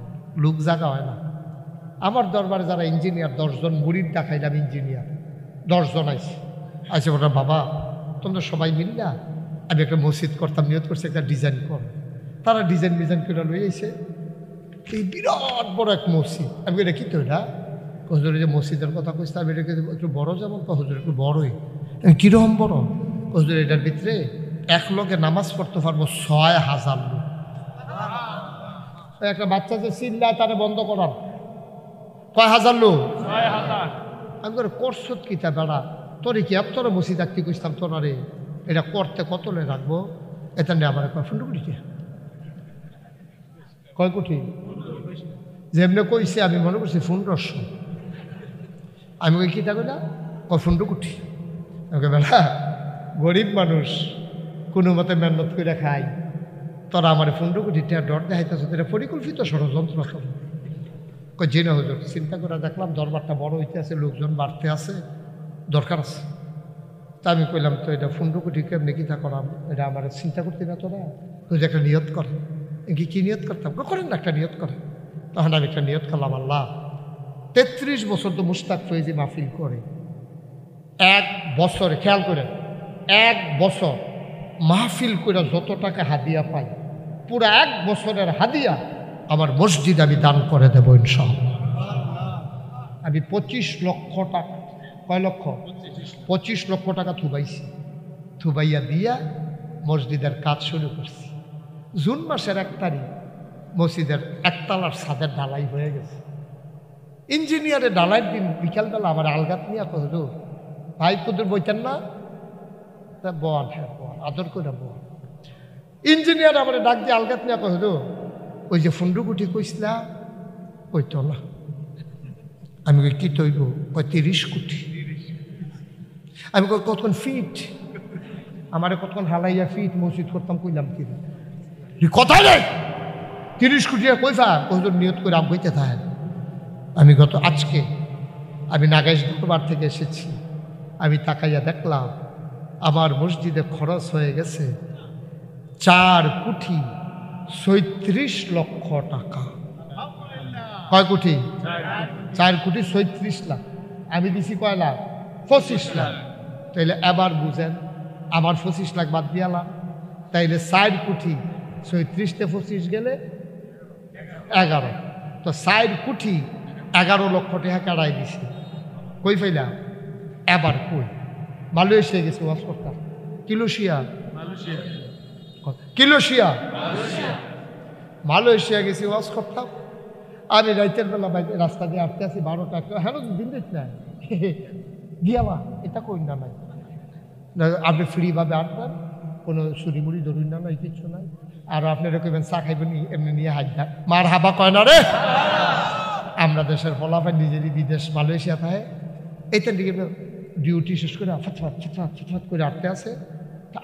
লোক জায়গা হয় না। আমার দরবারে যারা ইঞ্জিনিয়ার 10 জন মুরিদ দেখাইলাম, ইঞ্জিনিয়ার 10 জন আইসে বললাম বাবা তোমরা সবাই মিললা আমি একটা মসজিদ করতাম, নিয়ত করছি একটা ডিজাইন কর। তারা ডিজাইন করে লই আইছে এই বিরাট বড় এক মসজিদ। আমি এটা কি তো এটা হুজুরের যে মসজিদের কথা কইছে, আমি এটাকে একটু বড় যেমন হুজুর একটু বড়ই। কীরকম বড়? হুজুর এটার ভিতরে এক লোকে নামাজ পড়তে পারবো 6000 লোক। একটা বাচ্চা যে চিল্লায় তারা বন্ধ করার, কয় হাজার লোক? 6000। আমি করে করছত কিতা বেড়া তোরে কি এত তোরা মসজিদ রাখতে কইতাম তোরা রে, এটা করতে কত লে রাখবো? এটা নিয়ে আমার কয় 15 কোটি। কয় কোটি? যেমনি কইছে আমি মনে করছি 1500। আমি ওই কিতা কইলা কয় 15 কোটি। আমাকে বেড়া গরিব মানুষ কোনো মতে মেহনত করে খাই, তোরা আমার 15 কোটি টাকা ডর দেখাইতেছ, এটা পরিকল্পিত ষড়যন্ত্র। কই জি না হুজুর, চিন্তা করে দেখলাম দরবারটা বড় হইতে আছে, লোকজন বাড়তে আছে, দরকার আছে। তা আমি কইলাম তো এটা 15 কোটি কেমনি কিতা করাম, এটা আমার চিন্তা করতে না তোরা, তুই একটা নিয়ত কর। কি নিয়ত করতাম? করেন না একটা নিয়ত করে। তখন আমি একটা নিয়ত করলাম, আল্লাহ 33 বছর তো মুশতাক ফয়েজি মাহফিল করে, 1 বছরে খেয়াল করে 1 বছর মাহফিল করে যত টাকা হাদিয়া পাই, পুরো 1 বছরের হাদিয়া আমার মসজিদ আমি দান করে দেবো ইনশাআল্লাহ। আমি 25 লক্ষ টাকা, কয় লক্ষ? 25 লক্ষ টাকা থুবাইছি। থুবাইয়া দিয়া মসজিদের কাজ শুরু করছি। জুন মাসের 1 তারিখ মসজিদের 1 তলার ছাদের ঢালাই হয়ে গেছে। ইঞ্জিনিয়ারের ঢালাইয়ের দিন বিকালবেলা আমার আলগাত নিয়ে কত ভাই কুদুর বইতেন না, তা বল, হ্যাঁ বল, আদর করে বল। ইঞ্জিনিয়ার আমার ডাক দিয়ে আলগাত নিয়ে কত ওই যে 15 কোটি কইসলা ওই তো না। আমি কই কি তৈব? ওই 30 কোটি। আমি কই কতক্ষণ ফিট, আমারে কতক্ষণ হালাইয়া ফিট মসজিদ করতাম, কইলাম কি কথা রে 30 কোটি কইফা কত নিয়ত করে আবইতে থাকেন। আমি আজকে আমি নাগাইশ দুটোবার থেকে এসেছি, আমি তাকাইয়া দেখলাম আমার মসজিদে খরচ হয়ে গেছে 4 কোটি 37 লক্ষ টাকা। কয় কোটি? 4 কোটি 36 লাখ। আমি দিছি কয় লাখ? 25 লাখ। তাইলে এবার বুঝেন, আমার 25 লাখ বাদ দিয়ালাম, তাইলে 4 কোটি 36 25 গেলে 11। তো 4 কোটি 11 লক্ষ টাকা কাটাই দিছে। কই ফেলা? এবার কই? মালয়েশিয়া গেছে ওয়াজ করতাম। কিলোশিয়া মালয়েশিয়া গেছি ওয়াজ করতাম। আমি রাইতের বেলা রাস্তা দিয়ে আসতে আসি 12টা একটা, হ্যাঁ দিন দিত না দিয়ালা, এটা কই না নাই, আপনি ফ্রিভাবে আসবেন, কোনো চুরিমুড়ি ধরুন না নাই, কিচ্ছু নাই। আর আপনারা কইবেন চা খাইবেন এমনি নিয়ে হাজা মার হাবা কয় না রে। আমরা দেশের ফলাফল নিজেরই বিদেশ মালয়েশিয়া থাকে, এইটার দিকে ডিউটি শেষ করে ফটফট করে আটতে আছে।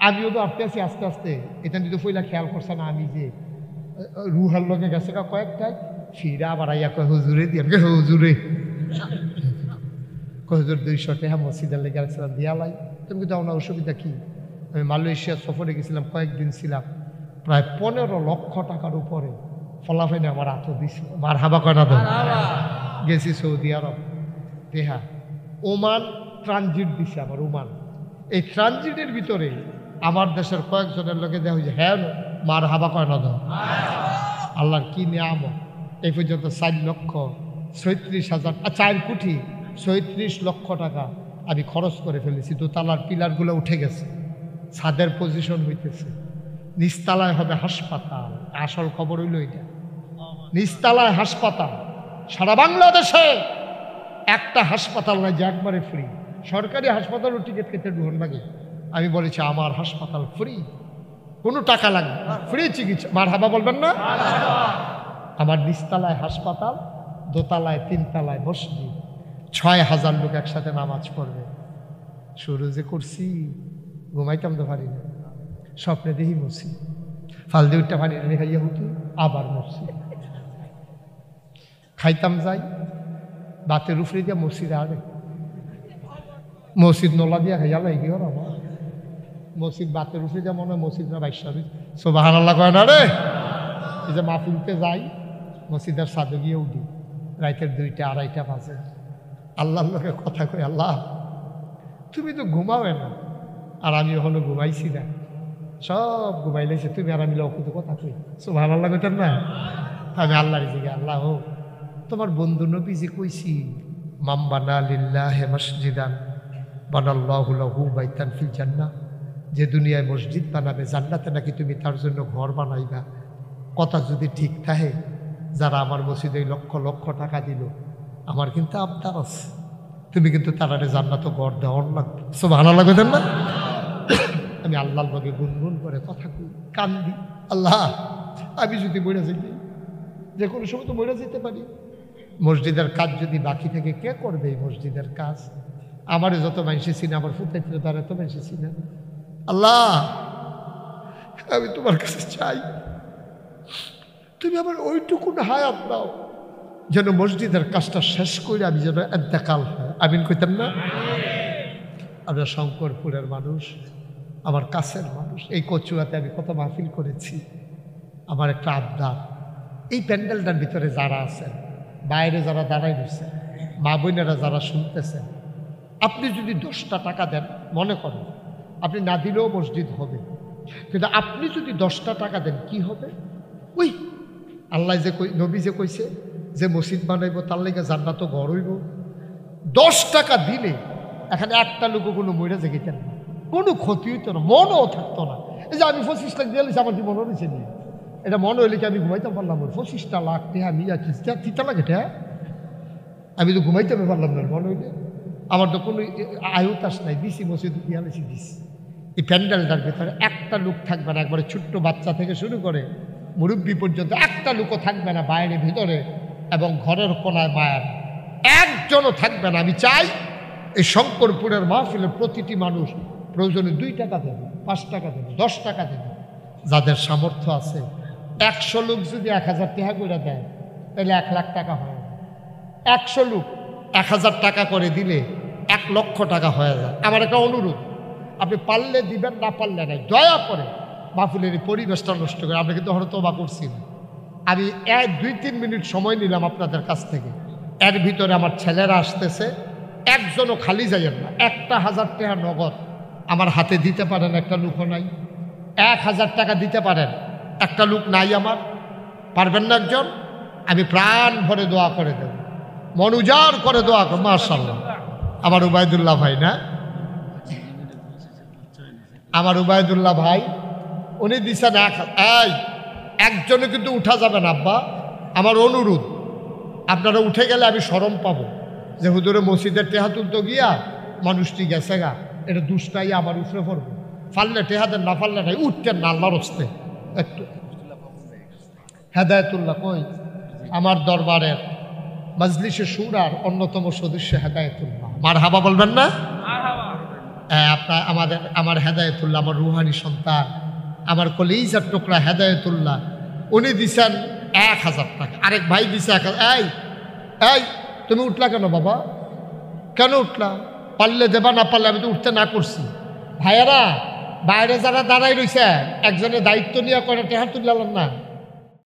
আমিও তো আটতে আছি আস্তে আস্তে। এটা কিন্তু ফইলা খেয়াল করছে না আমি যে রুহার লগে গেছে কয়েকটাই, ফিরা আবার আইয়া কয় হুজুরে দিয়ে হুজুরে হুজুর 200 টাকা মসজিদের লেগে রাখছিলাম দিয়ালাই। তুমি কিন্তু আমার অসুবিধা কি? আমি মালয়েশিয়া সফরে গেছিলাম, কয়েকদিন ছিলাম, প্রায় 15 লক্ষ টাকার উপরে ফলাফেনে আমার হাত দিছে। মার হাবা কয়না তো গেছি সৌদি আরব, দেহা ওমান ট্রানজিট দিছে আমার ওমান। এই ট্রানজিটের ভিতরে আমার দেশের কয়েকজনের লোকে দেওয়া হয়েছে, হ্যাঁ মার হাবা কয়না তো। আল্লাহর কি নিয়ামত! এই পর্যন্ত 4 কোটি 36 লক্ষ টাকা আমি খরচ করে ফেলেছি। দোতলার পিলারগুলো উঠে গেছে, ছাদের পজিশন হইতেছে, নিচতলায় হবে হাসপাতাল। আসল খবর হইল এটা, নিচতলায় হাসপাতাল। সারা বাংলাদেশে একটা হাসপাতাল নাই যে একবারে ফ্রি। সরকারি হাসপাতালও টিকিট কেটে ঢুকন লাগে। আমি বলেছি আমার হাসপাতাল ফ্রি, কোনো টাকা লাগবে না, ফ্রি চিকিৎসা। মার হাবা বলবেন না? আমার নিচতলায় হাসপাতাল, দোতলায় 3 তলায় মসজিদ, 6000 লোক একসাথে নামাজ পড়বে। শুরু যে করছি, ঘুমাইতাম তো পারি না, স্বপ্নে দেখি মরছি, ফালদি উঠতে পানি এনে খাইয়া হুকি, আবার মরছি। খাইতাম যাই বাতের উপরে দিয়া মসজিদে, আরে মসজিদ নলা দিয়া খাইয়া লাগি ওর আমার মসজিদ বাতের উপরে দিয়া মনে হয় মসজিদ না 22 সুবহানাল্লাহ কয় না রে। এই যে মাহফিলতে যাই, মসজিদের ছাদে গিয়ে উঠি, রাতের 2টা 2:30 বাজে। আল্লাহর লোকে কথা কই, আল্লাহ তুমি তো ঘুমাবে না, আর আমি এখনো ঘুমাইছি না, সব ঘুমাইলেছে, তুমি আর আমি লোক কথা কই সুবহানাল্লাহ কইতেন না। আমি আল্লাহর জিজ্ঞাসা, আল্লাহ ও তোমার বন্ধু নবী যে কইছি, মান বানা লিল্লাহি মসজিদান বানাল্লাহু লাহু বাইতান ফিল জান্নাহ, যে দুনিয়ায় মসজিদ বানাবে জান্নাতে নাকি তুমি তার জন্য ঘর বানাইবা। কথা যদি ঠিক থাকে, যারা আমার মসজিদে লক্ষ লক্ষ টাকা দিল, আমার কিন্তু আবদার আছে, তুমি কিন্তু তারারে জান্নাতে ঘর দেওয়ার লাগবে। সুবহানাল্লাহ কইতেন না। আমি আল্লাহর লগে গুনগুন করে কথা কই, কান্দি, আল্লাহ আমি যদি মরে যাই, যে কোনো সময় তো মরে যেতে পারি, মসজিদের কাজ যদি বাকি থাকে কে করবে এই মসজিদের কাজ? আমারে যত মানুষে চিনে, আমার ফুটাইতে তারা এত মানুষে চিনে। আল্লাহ আমি তোমার কাছে চাই, তুমি আমার ওইটুকু হায়াত দাও যেন মসজিদের কাজটা শেষ করে আমি যেন ইন্তেকাল হয়। আমিন কইতাম না? আমরা শঙ্করপুরের মানুষ, আমার কাছের মানুষ, এই কচুয়াতে আমি কত মাহফিল করেছি। আমার একটা আবদার, এই প্যান্ডেলটার ভিতরে যারা আছেন, বাইরে যারা দাঁড়াই রয়েছে, মা বোনেরা যারা শুনতেছেন, আপনি যদি 10টা টাকা দেন, মনে করেন আপনি না দিলেও মসজিদ হবে, কিন্তু আপনি যদি 10টা টাকা দেন কি হবে? ওই আল্লাহ যে নবী যে কইছে যে মসজিদ বানাইব তার লেগে জান্নাত ঘর হইব, 10 টাকা দিলে এখানে একটা লোক কোনো মরে জেগেতেন না, কোনো ক্ষতি হইতো না, মনও থাকতো না। এই যে আমি 25 লাখ দিয়ে আমার কি মনে হয়েছে নিয়ে, এটা মনে হইলে কি আমি ঘুমাইতে পারলাম না? 25টা লাখ টাকা আমি তিতা লাগে এটা, আমি তো ঘুমাইতে পারলাম না মনে হইলে। আমার তো কোনো আয়ুতাস নাই, দিছি মসজিদ দিয়ালেছি দিছি। এই প্যান্ডেলটার ভেতরে একটা লোক থাকবে না, একবারে ছোট্ট বাচ্চা থেকে শুরু করে মুরব্বী পর্যন্ত একটা লোকও থাকবে না, বাইরে ভিতরে এবং ঘরের কোনায় মায়ের একজনও থাকবে না। আমি চাই এই শঙ্করপুরের মাহফিলের প্রতিটি মানুষ প্রয়োজনে 2 টাকা দেবে, 5 টাকা দেবে, 10 টাকা দেবে, যাদের সামর্থ্য আছে। 100 লোক যদি 1000 টাকা করে দেয় তাহলে 1 লাখ টাকা হয়। 100 লোক 1000 টাকা করে দিলে 1 লক্ষ টাকা হয়ে যায়। আমার একটা অনুরোধ, আপনি পারলে দিবেন, না পারলে নাই, দয়া করে মাহফিলের এই পরিবেশটা নষ্ট করে। আপনি কিন্তু হয়তো তওবা করছি না, আমি 2-3 মিনিট সময় নিলাম আপনাদের কাছ থেকে। এর ভিতরে আমার ছেলেরা আসতেছে, একজনও খালি যাইয়েন না। 1,000 টাকা নগদ আমার হাতে দিতে পারেন, একটা লোকও নাই। 1,000 টাকা দিতে পারেন, একটা লোক নাই আমার। পারবেন না একজন? আমি প্রাণ ভরে দোয়া করে দেব, মন উজাড় করে দোয়া করব। মাশাআল্লাহ, আমার উবায়দুল্লাহ ভাই না, আমার উবায়দুল্লাহ ভাই, উনি দিচ্ছেন একজনে কিন্তু উঠা যাবে না আব্বা, আমার অনুরোধ। আপনারা উঠে গেলে আমি শরম পাবো যে হুজুরে মসজিদের টেহা তুলতে গিয়া মানুষটি গেছে গা, এটা দুষ্টাই আমার উঠে পড়বো। ফাললে টেহাদের, না ফাললে নাই, উঠতেন না আল্লাহর হস্তে। একটু হেদায়েতুল্লাহ কই, আমার দরবারের মজলিসে শুরার অন্যতম সদস্য হেদায়েতুল্লাহ, মারহাবা বলবেন না? আপনার আমার হেদায়েতুল্লাহ, আমার রুহানি সন্তান, আমার কলিজার টুকরা হেদায়েতুল্লাহ, উনি দিছেন 1,000 টাকা। আরেক ভাই দিছে 1,000। এই তুমি উঠলা কেন বাবা? কেন উঠলা? পারলে দেবা, না পারলে আমি তো উঠতে না করছি। ভাইয়েরা বাইরে যারা দাঁড়াই রয়েছে, একজনের দায়িত্ব নিয়ে করে টেহা তুললাম না।